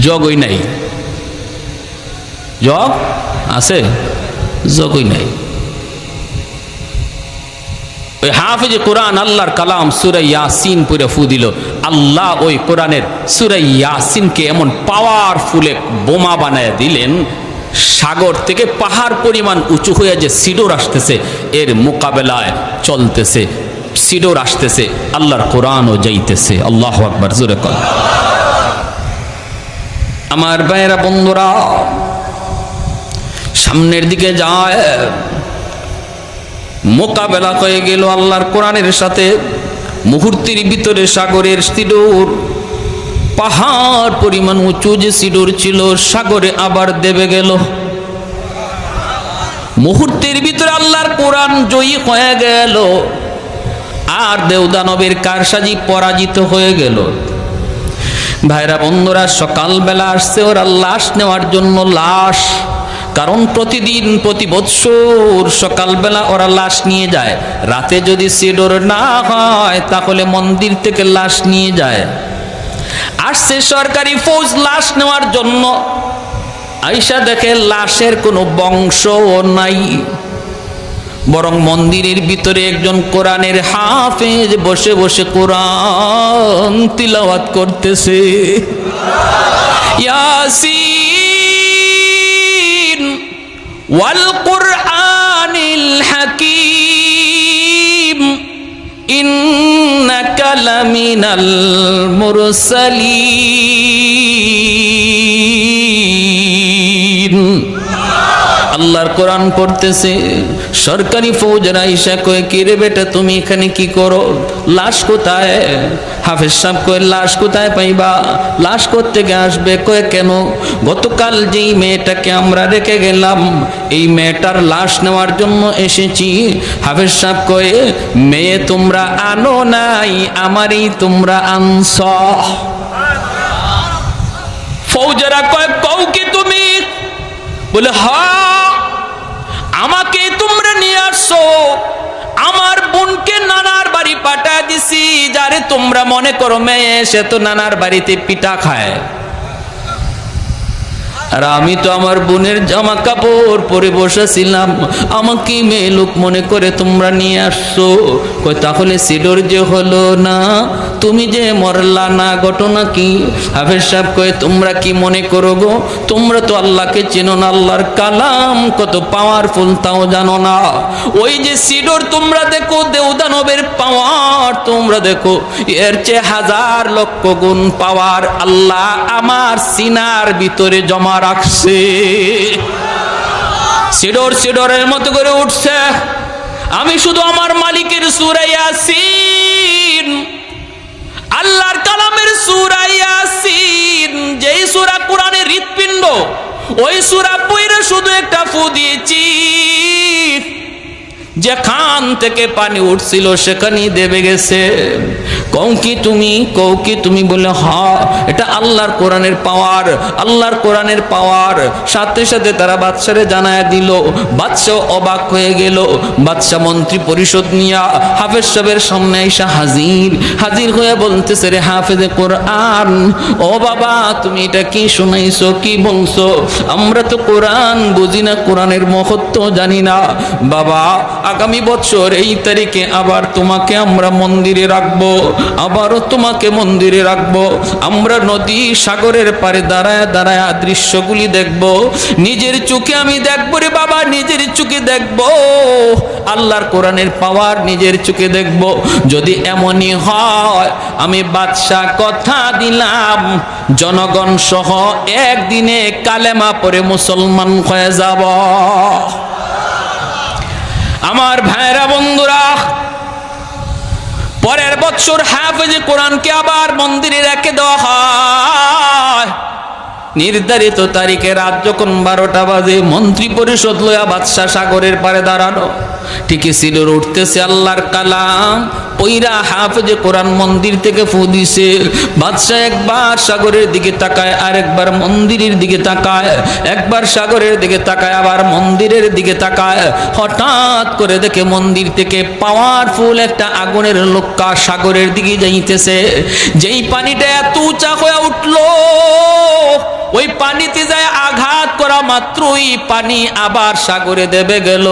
জগই নাই। জগ আছে, জগই নাই। ওই হাফেজ কোরআন আল্লাহর কালাম সূরা ইয়াসিন পড়ে ফু দিল, আল্লাহ ওই কোরআনের সূরা ইয়াসিনকে এমন পাওয়ারফুল এক বোমা বানায় দিলেন, সাগর থেকে পাহাড় পরিমাণ উঁচু হয়ে যে সিডোর আসতেছে এর মোকাবেলায় চলতেছে। সিডোর আসতেছে, আল্লাহর কোরআনও যাইতেছে। আল্লাহু আকবার, জোরে কর। আমার ভাইয়েরা বন্ধুরা, সামনের দিকে যায়, মোকাবেলা হয়ে গেল আল্লাহর কোরআনের সাথে। মুহূর্তের ভিতরে সাগরের সিডোর, পাহাড় পরিমাণ উঁচু যে সিডোর ছিল, সাগরে আবার দেবে গেল। মুহূর্তের ভিতরে আল্লাহর কোরআন জয়ী হয়ে গেল, আর দেওদানবের কারসাজি পরাজিত হয়ে গেল। ভাইরা বন্ধুরা, সকালবেলা আসছে ওরা লাশ নেওয়ার জন্য। লাশ, কারণ প্রতিদিন প্রতি বৎসর সকালবেলা ওরা লাশ নিয়ে যায়। রাতে যদি সিডোর না হয় তাহলে মন্দির থেকে লাশ নিয়ে যায়। আসছে সরকারি ফৌজ লাশ নেওয়ার জন্য। আইসা দেখে লাশের কোনো বংশ নাই, বরং মন্দিরের ভিতরে একজন কোরআনের হাফেজ বসে বসে কোরআন তিলাওয়াত করতেছে। ইয়াসিন ওয়াল কুরআনিল হাকীম ইন্নাকা লামিনাল মুরসালিন। আল্লাহর কোরআন পড়তেছে। সরকারি ফৌজরা আইসা কয়, কি রে বেটা তুমি এখানে কি করো? লাশ কোথায়? হাফেজ সাহেব কয়, লাশ কোথায় পাইবা? লাশ কোত্থেকে আসবে? কয় কেন? গতকাল যেই মেয়েটাকে আমরা রেখে গেলাম এই মেয়েটার লাশ নেওয়ার জন্য এসেছি। হাফেজ সাহেব কয়, মেয়ে তোমরা আনো নাই, আমারই তোমরা আনছ। ফৌজরা কয়, কও কি তুমি? বলে, হ্যাঁ, আমাকে তোমরা নিয়ে আসছো। আমার বোনকে নানার বাড়ি পাঠায় দিছি। যারে তোমরা মনে করো মেয়ে, সে তো নানার বাড়িতে পিঠা খায়, আর আমি তো আমার বোনের জামা কাপড় পরে বসেছিলাম। আমাকে মেয়ে লোক মনে করে তোমরা নিয়ে আসছো। কই তাহলে সিডোর যে হলো না, তুমি যে মরলা না, ঘটনা কি? হাফেজ সাহেব কয়, তোমরা কি মনে করো গো? তোমরা তো আল্লাহকে চেনো না, আল্লাহর কালাম কত পাওয়ারফুল তাও জানো না। ওই যে সিডোর তোমরা দেখো, দেওদানবের পাওয়ার তোমরা দেখো, এর চেয়ে হাজার লক্ষ গুণ পাওয়ার আল্লাহ আমার সিনার ভিতরে জমা রাখছে। সিডোর সিডোরের মতো করে উঠছে। আমি শুধু আমার মালিকের সূরা ইয়াসিন, আল্লাহর কালামের সূরা ইয়াসিন, যেই সূরা কোরআনের হৃৎপিণ্ড, ওই সূরা পড়ে শুধু একটা ফু দিয়েছি। যেখান থেকে পানি উঠছিল সেখানেই দেবে গেছে। কও কি তুমি বলে হ্যাঁ, এটা আল্লাহর কোরআনের পাওয়ার, আল্লাহর কোরআনের পাওয়ার। সাথে সাথে তারা বাদশারে জানায় দিল। বাদশা অবাক হয়ে গেল। বাদশা মন্ত্রী পরিষদ নিয়া হাফেজ সাহেবের সামনে এসে হাজির হয়ে বলতেছে, রে হাফেজে কোরআন, ও বাবা তুমি এটা কি শুনাইছো, কি বলছো? আমরা তো কোরআন বুঝি না, কোরআনের মহত্ব জানি না। বাবা আগামী বছর এই তারিখে আবার তোমাকে আমরা মন্দিরে রাখবো, আবারও তোমাকে মন্দিরে রাখবো। আমরা নদী সাগরের পারে দাঁড়ায় দাঁড়ায় দৃশ্যগুলি দেখবো, নিজের চোখে আমি দেখবো রে বাবা, নিজের চোখে দেখবো আল্লাহর কোরআনের পাওয়ার, নিজের চোখে দেখবো। যদি এমনই হয় আমি বাদশা কথা দিলাম জনগণ সহ একদিনে কালেমা পড়ে মুসলমান হয়ে যাব। আমার ভাইরা বন্ধুরা, পরের বছর হাফেজে কোরআনকে আবার মন্দিরে রেখে দেওয়া হয়। নির্ধারিত তারিখে রাত যখন 12টা বাজে, মন্ত্রী পরিষদ লয়া বাদশা সাগরের পারে দাঁড়ানো। ঠিকই সিলুর উঠতেছে আল্লাহর কালাম, পইরা হাফেজে কোরআন মন্দির থেকে ফু দিছে। বাদশা একবার সাগরের দিকে তাকায়, আরেকবার মন্দিরের দিকে তাকায়, একবার সাগরের দিকে তাকায়, আবার মন্দিরের দিকে তাকায়। হঠাৎ করে দেখে মন্দির থেকে পাওয়ারফুল একটা আগুনের লোক্কা সাগরের দিকে যাইতেছে। যেই পানিটা এত উঁচা হয়ে উঠলো, ওই পানিতে যায় আঘাত করা মাত্রই পানি আবার সাগরে দেবে গেল।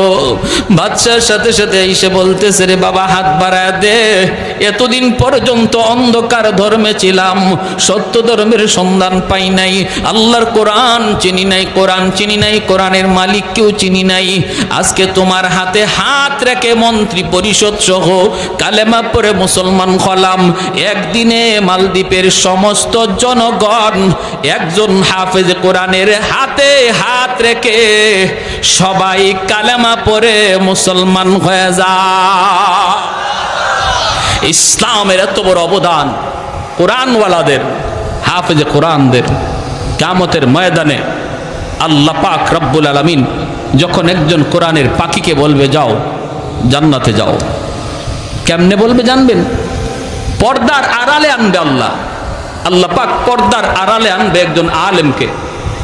বাদশার সাথে সাথে এসে বলতেছে, রে বাবা হাত বাড়ায় দে, এতদিন পর্যন্ত অন্ধকার ধর্মে ছিলাম, সত্য ধর্মের সন্ধান পাই নাই, আল্লাহর কোরআন চিনি নাই, কোরআন চিনি নাই, কোরআনের মালিককেও চিনি নাই। আজকে তোমার হাতে হাত রেখে মন্ত্রী পরিষদ সহ কালেমা পড়ে মুসলমান হলাম। একদিনে মালদ্বীপের সমস্ত জনগণ একজন হাফেজ কোরআনের হাতে হাত রেখে সবাই কালেমা পড়ে মুসলমান হয়ে যায়। ইসলামের এত বড় অবদান কোরআনওয়ালাদের, হাফেজ কোরআনদের। কিয়ামতের ময়দানে আল্লাহ পাক রব্বুল আলামিন যখন একজন কোরআনের পাখিকে বলবে যাও জান্নাতে যাও, কেমনে বলবে জানবেন? পর্দার আড়ালে আনবে আল্লাহ। আল্লাহ পাক পর্দার আড়ালে আনবে একজন আলেমকে,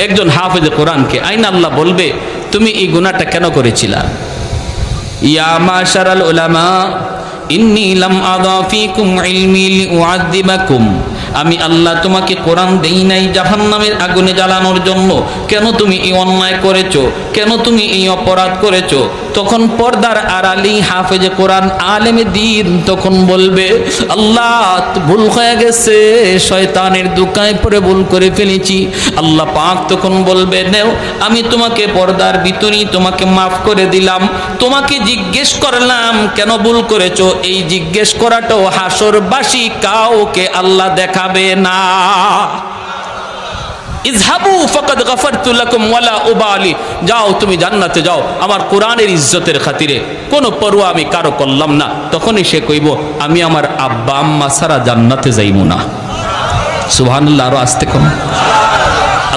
একজন হাফেজ কোরআনকে। আইন আল্লাহ বলবে, তুমি এই গুনাহটা কেন করেছিলা? ইয়া মাশারাল উলামা ইন্নী লাম আযা ফীকুম ইলমি লিউআযিবাকুম, আমি আল্লাহ তোমাকে কোরআন দেই নাই জাহান্নামের আগুনে জ্বালানোর জন্য। কেন তুমি এই অন্যায় করেছো? কেন তুমি এই অপরাধ করেছো? তখন পর্দার আড়ালি হাফেজে কোরআন আলেমে দ্বীন তখন বলবে, আল্লাহ ভুল হয়ে গেছে, শয়তানের দোকায় পড়ে ভুল করে ফেলেছি। আল্লাহ পাক তখন বলবে, নেও আমি তোমাকে পর্দার ভিতরেই তোমাকে মাফ করে দিলাম। তোমাকে জিজ্ঞেস করলাম কেন ভুল করেছো, এই জিজ্ঞেস করাটাও হাসরবাসী কাউকে আল্লাহ দেখাবে না। ইযহাবু ফাকাদ গাফারতু লাকুম ওয়ালা উবালি, যাও তুমি জান্নাতে যাও, আমার কোরআনের ইজ্জতের খাতিরে কোনো পরোয়া আমি কারো করলাম না। তখনই সে কইব, আমি আমার আব্বা আম্মা ছাড়া জান্নাতে যাইব না। সুবহানাল্লাহ, আরো আস্তে কোন।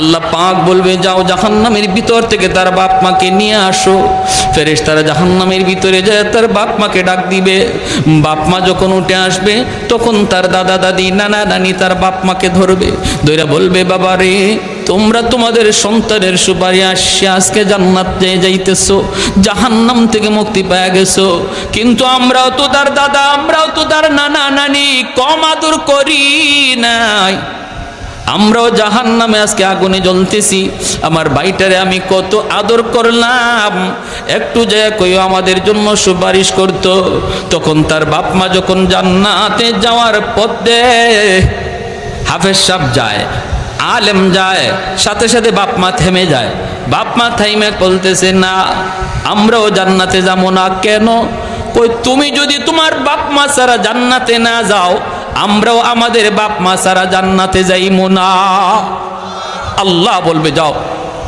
আল্লাহ পাক বলবে, যাও জাহান্নামের ভিতর থেকে তার বাপ মাকে নিয়ে আসো। ফেরেশতারা জাহান্নামের ভিতরে যায় তার বাপ মাকে ডাক দিবে। বাপ মা যখন উঠে আসবে তখন তার দাদা দাদি নানা নানি তার বাপ মাকে ধরবে, ধইরা বলবে, বাবা রে তোমরা তোমাদের সন্তানের সুপারি আসছে আজকে জান্নাতে যাইতেছো, জাহান্নাম থেকে মুক্তি পেয়ে গেছো। কিন্তু আমরাও তো তার দাদা, আমরাও তো তার নানা নানি কম আদর করি নাই, আমরাও জাহান্নামে আজকে আগুনে জ্বলতেছি। আমার ভাইটারে আমি কত আদর করলাম, একটু যায় কইও আমাদের জন্য সুপারিশ করত। তখন তার বাপ মা যখন জান্নাতে যাওয়ার পথে হাফেজ সাহেব যায়, আলেম যায়, সাথে সাথে বাপ মা থেমে যায়। বাপ মা থাইমে বলতেছে, না আমরাও জান্নাতে যাবো না। কেন? কই তুমি যদি তোমার বাপ মা ছাড়া জান্নাতে না যাও, আমরাও আমাদের বাপ মা ছাড়া জান্নাতে যাইমু না। আল্লাহ বলবে, যাও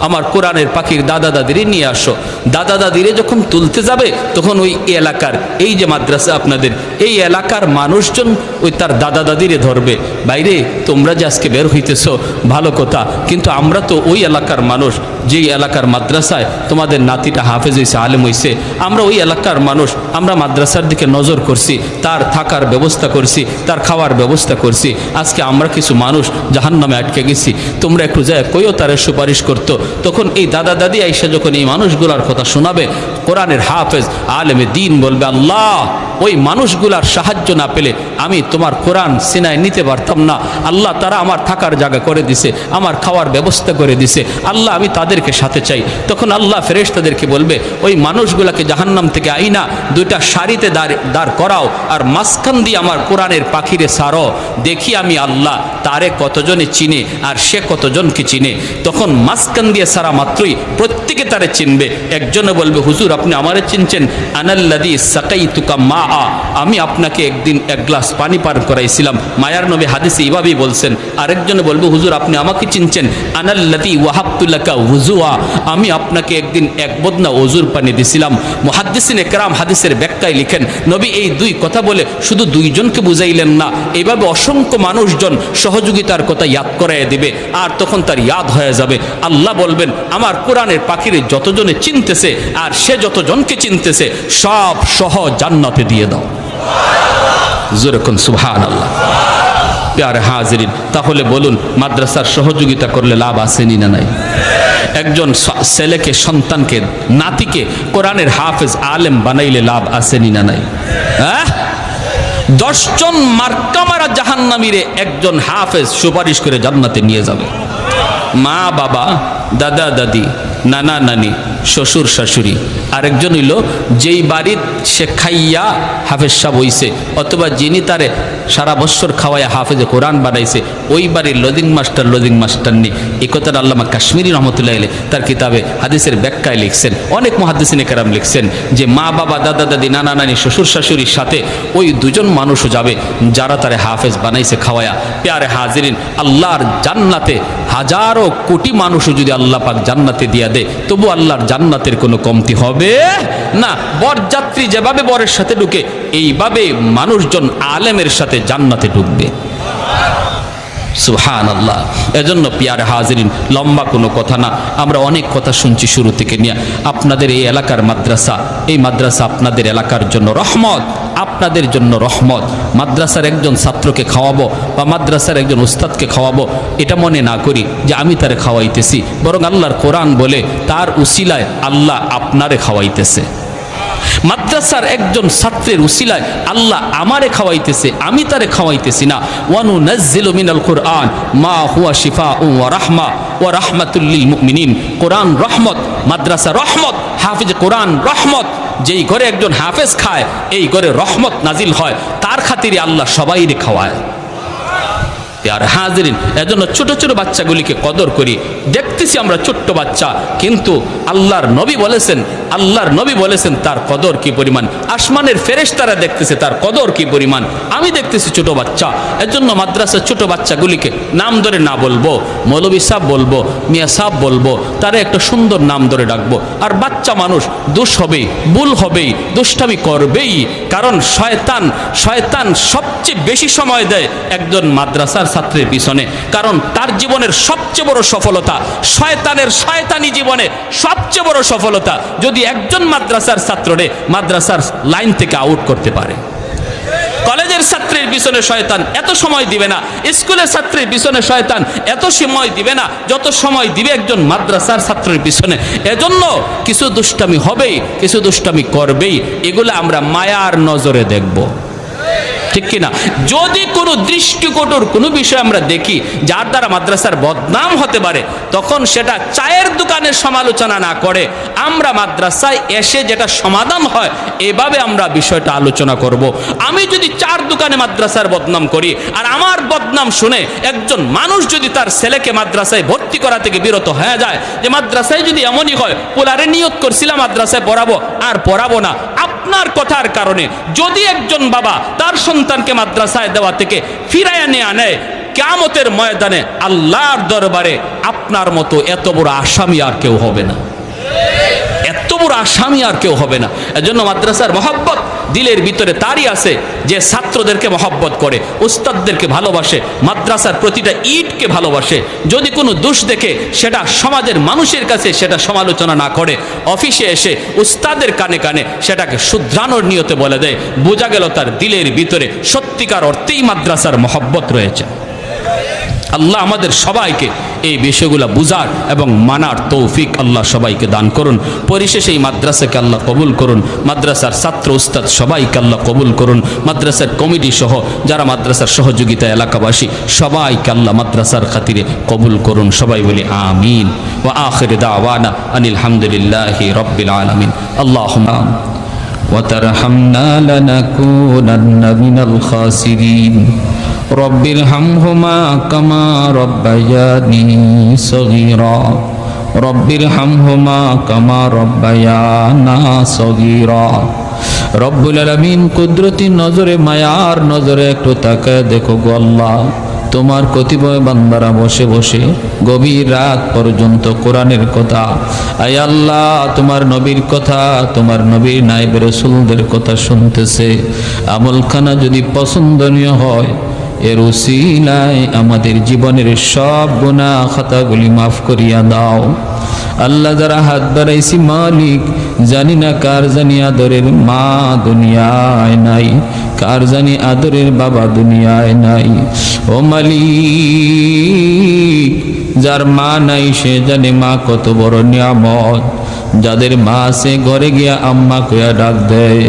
আমার কোরআনের পাখির দাদা দাদিরে নিয়ে আসো। দাদা দাদিরে যখন তুলতে যাবে তখন ওই এলাকার, এই যে মাদ্রাসা আপনাদের, এই এলাকার মানুষজন ওই তার দাদা দাদিরে ধরবে। বাইরে তোমরা যে আজকে বের হইতেছ ভালো কথা, কিন্তু আমরা তো ওই এলাকার মানুষ, যেই এলাকার মাদ্রাসায় তোমাদের নাতিটা হাফেজ হয়েছে, আলেম হয়েছে, আমরা ওই এলাকার মানুষ, আমরা মাদ্রাসার দিকে নজর করছি, তার থাকার ব্যবস্থা করছি, তার খাওয়ার ব্যবস্থা করছি। আজকে আমরা কিছু মানুষ জাহান্নামে আটকে গেছি, তোমরা একটু যায় কইও তারে সুপারিশ করতো। তখন এই দাদা দাদি আইসা যখন এই মানুষগুলার কথা শোনাবে, কোরআনের হাফেজ আলেমে দ্বীন বলবে, আল্লাহ ওই মানুষগুলার সাহায্য না পেলে আমি তোমার কোরআন সিনায় নিতে পারতাম না। আল্লাহ তারা আমার থাকার জায়গা করে দিছে, আমার খাওয়ার ব্যবস্থা করে দিছে, আল্লাহ আমি তাদেরকে সাথে চাই। তখন আল্লাহ ফেরেশতাদেরকে বলবে, ওই মানুষগুলাকে জাহান্নাম থেকে আইনা দুইটা সারিতে দাঁড় করাও, আর মাঝখান দিয়ে আমার কোরআনের পাখিরে সারো, দেখি আমি আল্লাহ তারে কতজনে চিনে আর সে কতজনকে চিনে। তখন মাঝখান দিয়ে সারা মাত্রই প্রত্যেকে তারে চিনবে। একজনে বলবে, হুজুর আপনি আমারে চিনছেন? আনাল্লাযী সাকাইতুকা মা, আমি আপনাকে একদিন এক গ্লাস পানি পান করাইছিলাম। মায়ার নবী হাদিসে এইভাবেই বলছেন। আরেকজনে বলবে, হুজুর আপনি আমাকে চিনছেন? আনাল্লাযী ওয়াহাবতু লাকা ওযুআ, আমি আপনাকে একদিন এক বদনা ওযুর পানি দিছিলাম। মুহাদ্দিসিনে কেরাম হাদিসের ব্যাখ্যায় লিখেন, নবী এই দুই কথা বলে শুধু দুইজনকে বুঝাইলেন না, এইভাবে অসংখ্য মানুষজন সহযোগিতার কথা ইয়াদ করাইয়া দিবে, আর তখন তার ইয়াদ হয়ে যাবে। আল্লাহ বলবেন, আমার কোরআনের পাখিরে যতজনে চিনতেছে আর সে যতজনকে চিনতেছে সব সহ জান্নাতে দিয়ে দাও। জোরেকুন সুবহানাল্লাহ। প্যারে হাজিরিন, তাহলে বলুন মাদ্রাসার সহযোগিতা করলে লাভ আসেনি না নাই? একজন ছেলেকে, সন্তানকে, নাতিকে কোরআনের হাফেজ আলেম বানাইলে লাভ আসেনি না নাই? হ্যাঁ, 10 জন মার্কামারা জাহান্নামীরে একজন হাফেজ সুপারিশ করে জান্নাতে নিয়ে যাবে। মা বাবা, দাদা দাদি, নানা নানি, শ্বশুর শাশুড়ি, আরেকজন হইল যেই বাড়ির সে খাইয়া হাফেজ সাহেব হইছে, অথবা যিনি তারে সারা বছর খাওয়াইয়া হাফেজে কোরআন বানাইছে, ওই বাড়ির লদিং মাস্টার নেই। এই কথাটা আল্লামা কাশ্মীরি রহমতুল্লাহ আলাইহি তার কিতাবে হাদিসের ব্যাখ্যায় লিখছেন। অনেক মুহাদ্দিসিনে কেরাম লিখছেন যে মা বাবা, দাদা দাদি, নানা নানি, শ্বশুর শাশুড়ির সাথে ওই দুজন মানুষও যাবে যারা তারে হাফেজ বানাইছে খাওয়ায়া। প্যারে হাজিরিন, আল্লাহর জান্নাতে হাজারো কোটি মানুষও যদি আল্লাহ পাক জান্নাতে দিয়া দেয়, তবু আল্লাহর জান্নাতের কোনো কমতি হবে না। বরযাত্রী যেভাবে বরের সাথে ঢুকে, এইভাবে মানুষজন আলেমের সাথে জান্নাতে ঢুকবে। সুবহানাল্লাহ। এজন্য পিয়ারে হাজিরিন, লম্বা কোনো কথা না, আমরা অনেক কথা শুনছি শুরু থেকে নিয়ে। আপনাদের এই এলাকার মাদ্রাসা, এই মাদ্রাসা আপনাদের এলাকার জন্য রহমত, আপনাদের জন্য রহমত। মাদ্রাসার একজন ছাত্রকে খাওয়াবো বা মাদ্রাসার একজন উস্তাদকে খাওয়াবো, এটা মনে না করি যে আমি তারে খাওয়াইতেছি, বরং আল্লাহর কোরআন বলে তার উসিলায় আল্লাহ আপনারে খাওয়াইতেছে। মাদ্রাসার একজন ছাত্রের উসিলায় আল্লাহ আমারে খাওয়াইতেছে, আমি তারে খাওয়াইতেছি না। ওয়ানুনাজ্জিলু মিনাল কুরআন মা হুয়া শিফাউন ওয়া রাহমা ওয়া রাহমাতুল লিল মুমিনিন। কোরআন রহমত, মাদ্রাসা রহমত, হাফেজ কোরআন রহমত। যেই ঘরে একজন হাফেজ খায়, এই ঘরে রহমত নাজিল হয়। তার খাতিরে আল্লাহ সবাইরে খাওয়ায়। আর হাজিরিন, এজন্য ছোট ছোট বাচ্চাগুলিকে কদর করি। দেখতেছি আমরা ছোট্ট বাচ্চা, কিন্তু আল্লাহর নবী বলেছেন তার কদর কি পরিমাণ। আসমানের ফেরেশতারা দেখতেছে তার কদর কি পরিমাণ। আমি দেখতেছি ছোট বাচ্চা, এজন্য মাদ্রাসার ছোট বাচ্চাগুলিকে নাম ধরে না বলবো, মৌলভী সাহেব বলবো, মিয়া সাহেব বলবো, তারা একটা সুন্দর নাম ধরে ডাকবো। আর বাচ্চা মানুষ দোষ হবেই, ভুল হবেই, দুষ্টামি করবেই, কারণ শয়তান সবচেয়ে বেশি সময় দেয় একজন মাদ্রাসার ছাত্রের পিছনে। কারণ তার জীবনের সবচেয়ে বড় সফলতা, শয়তানি জীবনে সবচেয়ে বড় সফলতা যদি একজন মাদ্রাসার ছাত্ররে মাদ্রাসার লাইন থেকে আউট করতে পারে। কলেজের ছাত্রের পিছনে শয়তান এত সময় দিবে না, স্কুলের ছাত্রের পিছনে শয়তান এত সময় দিবে না যত সময় দিবে একজন মাদ্রাসার ছাত্রের পিছনে। এজন্য কিছু দুষ্টামি হবেই, কিছু দুষ্টামি করবেই, এগুলো আমরা মায়ার নজরে দেখব, ঠিক কিনা? যদি কোনো দৃষ্টিকটুর কোনো বিষয় আমরা দেখি যার দ্বারা মাদ্রাসার বদনাম হতে পারে, তখন সেটা চায়ের দোকানের সমালোচনা না করে আমরা মাদ্রাসায় এসে যেটা সমাধান হয় এভাবে আমরা বিষয়টা আলোচনা করব। আমি যদি চার দোকানে মাদ্রাসার বদনাম করি, আর আমার বদনাম শুনে একজন মানুষ যদি তার ছেলেকে মাদ্রাসায় ভর্তি করা থেকে বিরত হয়ে যায়, যে মাদ্রাসায় যদি এমনই হয়, পোলারে নিয়ত করছিলাম মাদ্রাসায় পড়াবো আর পড়াবো না, আপনার কথার কারণে যদি একজন বাবা তার সন্তানকে মাদ্রাসায় দেওয়া থেকে ফিরাইয়া নিয়ে আনে, কিয়ামতের ময়দানে আল্লাহর দরবারে আপনার মতো এত বড় আসামি আর কেউ হবে না, এত বড় আসামি আর কেউ হবে না। এজন্য মাদ্রাসার মহব্বত, দিলের ভিতরে তারই আছে যে ছাত্রদেরকে মহব্বত করে, উস্তাদদেরকে ভালোবাসে, মাদ্রাসার প্রতিটা ইটকে ভালোবাসে। যদি কোনো দোষ দেখে সেটা সমাজের মানুষের কাছে সেটা সমালোচনা না করে, অফিসে এসে উস্তাদের কানে কানে সেটাকে শুধরানোর নিয়তে বলে দেয়, বোঝা গেল তার দিলের ভিতরে সত্যিকার অর্থেই মাদ্রাসার মহব্বত রয়েছে। আল্লাহ আমাদের সবাইকে এই বিষয়গুলো বুঝার এবং মানার তৌফিক আল্লাহ সবাইকে দান করুন। পরিশেষে এই মাদ্রাসাকে আল্লাহ কবুল করুন, মাদ্রাসার ছাত্র উস্তাদ সবাইকে আল্লাহ কবুল করুন, মাদ্রাসার কমিটি সহ যারা মাদ্রাসার সহযোগিতা এলাকাবাসী সবাইকে আল্লাহ মাদ্রাসার খাতিরে কবুল করুন। সবাই বলি আমিন। ওয়া আখির দাওয়ানা আনিল হামদুলিল্লাহি রাব্বিল আলামিন। আল্লাহুম্মা وترحمنا لنكونن من الخاسرين رب ارحمهما كما ربياني صغيرا رب ارحمهما كما ربيانا صغيرا রব্বুল আলামিন কুদরতি নজরে মায়ার নজরে একটু তাকায় দেখো গো আল্লাহ, তোমার কতিপয় বান্দারা বসে বসে গভীর রাত পর্যন্ত কোরআনের কথা, আয় আল্লাহ তোমার নবীর কথা, তোমার নবীর নায়েব রাসূলদের কথা শুনতেছে। আমলখানা যদি পছন্দনীয় হয় এর উসিলায় আমাদের জীবনের সব গুনাহ খাতাগুলি মাফ করিয়া দাও। আল্লাহ যারা হাত বাড়াইছি মালিক, জানি না কার জানি আদরের মা দুনিয়ায় নাই, কার জানি আদরের বাবা দুনিয়ায় নাই। ও মালিক, যার মা নাই সে জানে মা কত বড় নিয়ামত। যাদের মা আছে ঘরে গিয়া আম্মা কইয়া ডাক দেয়,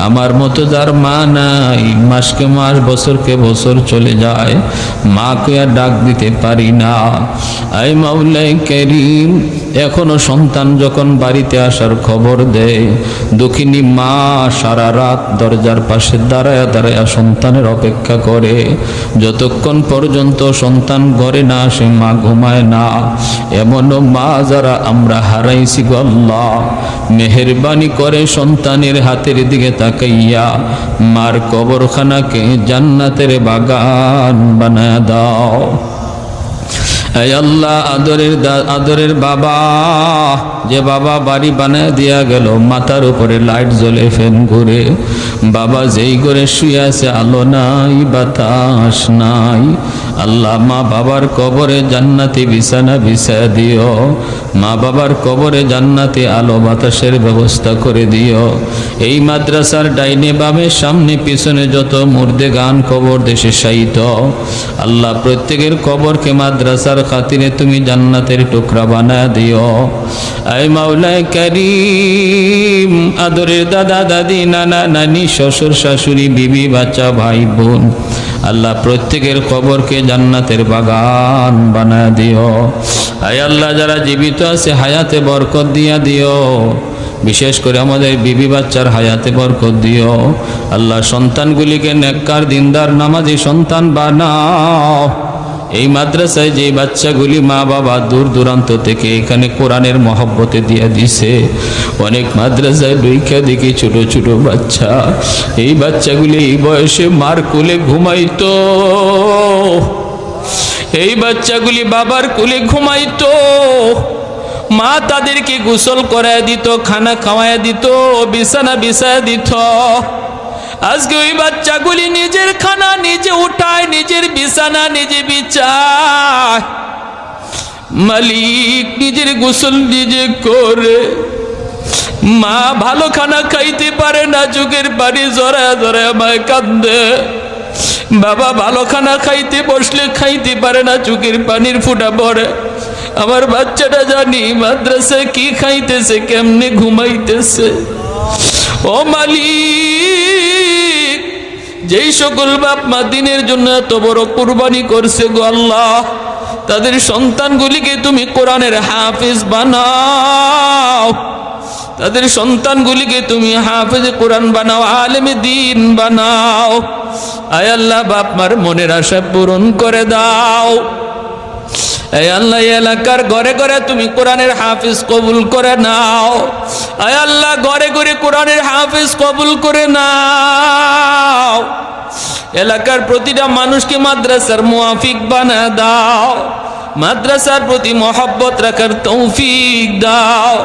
আমার মতো যার মা নাই মাসকে মাস বছরকে বছর চলে যায়, মা কইয়া ডাক দিতে পারি না। আয় মাওলাই কারীম, এখনো সন্তান যখন বাড়িতে আসার খবর দেয়, দুঃখিনী মা সারা রাত দরজার পাশে দাঁড়ায়া দাঁড়ায়া সন্তানের অপেক্ষা করে, যতক্ষণ পর্যন্ত সন্তান ঘরে না আসে মা ঘুমায় না। এমনও মা যারা আমরা হারাইছি গো আল্লাহ, মেহেরবানি করে সন্তানের হাতের দিকে তাকাইয়া মার কবরখানাকে জান্নাতের বাগান বানায় দাও। হে আল্লাহ, আদরের বাবা, যে বাবা বাড়ি বানায় দিয়া গেল, মাথার উপরে লাইট জ্বলে ফ্যান ঘুরে, বাবা যেই করে শুয়ে আছে আলো নাই বাতাস নাই। আল্লাহ মা বাবার কবরে জান্নাতি বিছানা বিছায়া দিও, মা বাবার কবরে জান্নাতি আলো বাতাসের ব্যবস্থা করে দিও। এই মাদ্রাসার ডাইনে বামে সামনে পিছনে যত মুর্দে গান কবর দেশে শায়িত, আল্লাহ প্রত্যেকের কবরকে মাদ্রাসার খাতিরে তুমি জান্নাতের টুকরা বানায় দিও। আয় মাওলাই কারীম, আদরের দাদা দাদি নানা নানি শ্বশুর শাশুড়ি বিবি বাচ্চা ভাই বোন, আল্লাহ প্রত্যেকের কবরকে জান্নাতের বাগান বানায় দিও। আয় আল্লাহ যারা জীবিত আছে হায়াতে বরকত দিয়া দিও, বিশেষ করে আমাদের বিবি বাচ্চার হায়াতে বরকত দিও। আল্লাহ সন্তানগুলিকে নেককার দিনদার নামাজি সন্তান বানাও। এই মাদ্রাসায় যে বাচ্চাগুলি মা বাবা দূর দূরান্ত থেকে এখানে কোরআনের মহব্বতে দিয়ে দিছে, অনেক মাদ্রাসায় দুইখা দেখি ছোট ছোট বাচ্চা, এই বাচ্চাগুলি এই বয়সে মার কোলে ঘুমাইতো, এই বাচ্চাগুলি বাবার কোলে ঘুমাইতো, মা তাদেরকে গোসল করায় দিত, খানা খাওয়ায় দিত, বিছানা বিছায় দিত। আজকে ওই বাচ্চাগুলি নিজের খানা নিজে উঠায়, নিজের বিছানা নিজে বিছায়, মালিক নিজের গোসল নিজে করে। মা ভালো খানা খাইতে পারে না, চোখের পানি জড়ায় জড়ায় আমায় কান্দে। বাবা ভালো খানা খাইতে বসলে খাইতে পারে না, চোখের পানির ফুটা পড়ে। আমার বাচ্চাটা জানি মাদ্রাসায় কি খাইতেছে, কেমনে ঘুমাইতেছে। ও মালিক, যেই সকল বাপ মা দিনের জন্য এত বড় কুরবানি করছে গো আল্লাহ, তাদের সন্তানগুলিকে তুমি কোরআনের হাফেজ বানাও, তাদের সন্তানগুলিকে তুমি হাফেজ কোরআন বানাও, আলেমে দ্বীন বানাও। আয় আল্লাহ বাপ মার মনের আশা পূরণ করে দাও। আয় আল্লাহ এলাকার ঘরে ঘরে তুমি কোরআনের হাফেজ কবুল করে নাও। আয় আল্লাহ ঘরে ঘরে কোরআনের হাফেজ কবুল করে নাও। এলাকার প্রতিটা মানুষকে মাদ্রাসার মুআফিক বানায় দাও, মাদ্রাসার প্রতি মহব্বত রাখার তৌফিক দাও।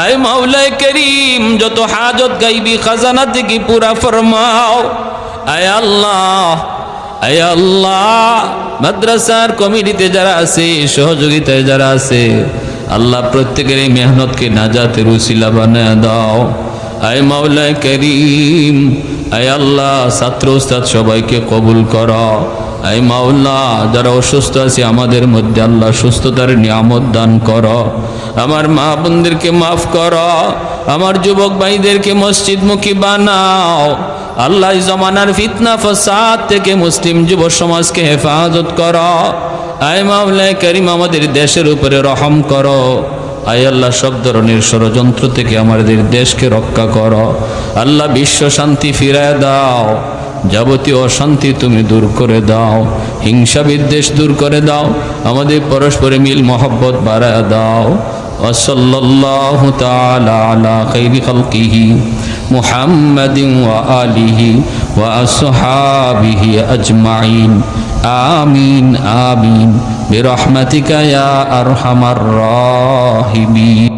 আয় মাওলায়ে করিম যত হাজত গাইবি খাজানা থেকে পুরা ফরমাও। আয় আল্লাহ, আয় আল্লাহ, মাদ্রাসার কমিটিতে যারা আছে, সহযোগিতায় যারা আছে, আল্লাহ প্রত্যেকের এই মেহনতকে নাজাতের উসিলা বানায় দাও। আয় মাওলায়ে করিম, আয় আল্লাহ, ছাত্র উস্তাদ সবাইকে কবুল করো। আয় মাওলা, যারা অসুস্থ আছে আমাদের মধ্যে আল্লাহ সুস্থতার নিয়ামত দান করো। আমার মা বোনদেরকে মাফ করো, আমার যুবক ভাইদেরকে মসজিদমুখী বানাও। আল্লাহ জমানার ফিতনা ফাসাদ থেকে মুসলিম যুব সমাজকে হেফাজত করো। আয় মাওলায়ে করিম, আমাদের দেশের উপরে রহম করো। আয় আল্লাহ, সব ধরনের ষড়যন্ত্র থেকে আমাদের দেশকে রক্ষা করো। আল্লাহ, বিশ্ব শান্তি ফিরায় দাও, যাবতীয় অশান্তি তুমি দূর করে দাও, হিংসা বিদ্বেষ দূর করে দাও, আমাদের পরস্পরে মিল মহব্বত বাড়ায় দাও। ওয়াসাল্লাল্লাহু তাআলা আলা খাইরি খালকিহি মুহাম্মাদিন ওয়া আলিহি ওয়া আসহাবিহি আজমাইন। আমিন আমিন বিরহমাতিকা ইয়া আরহামার রাহিমিন।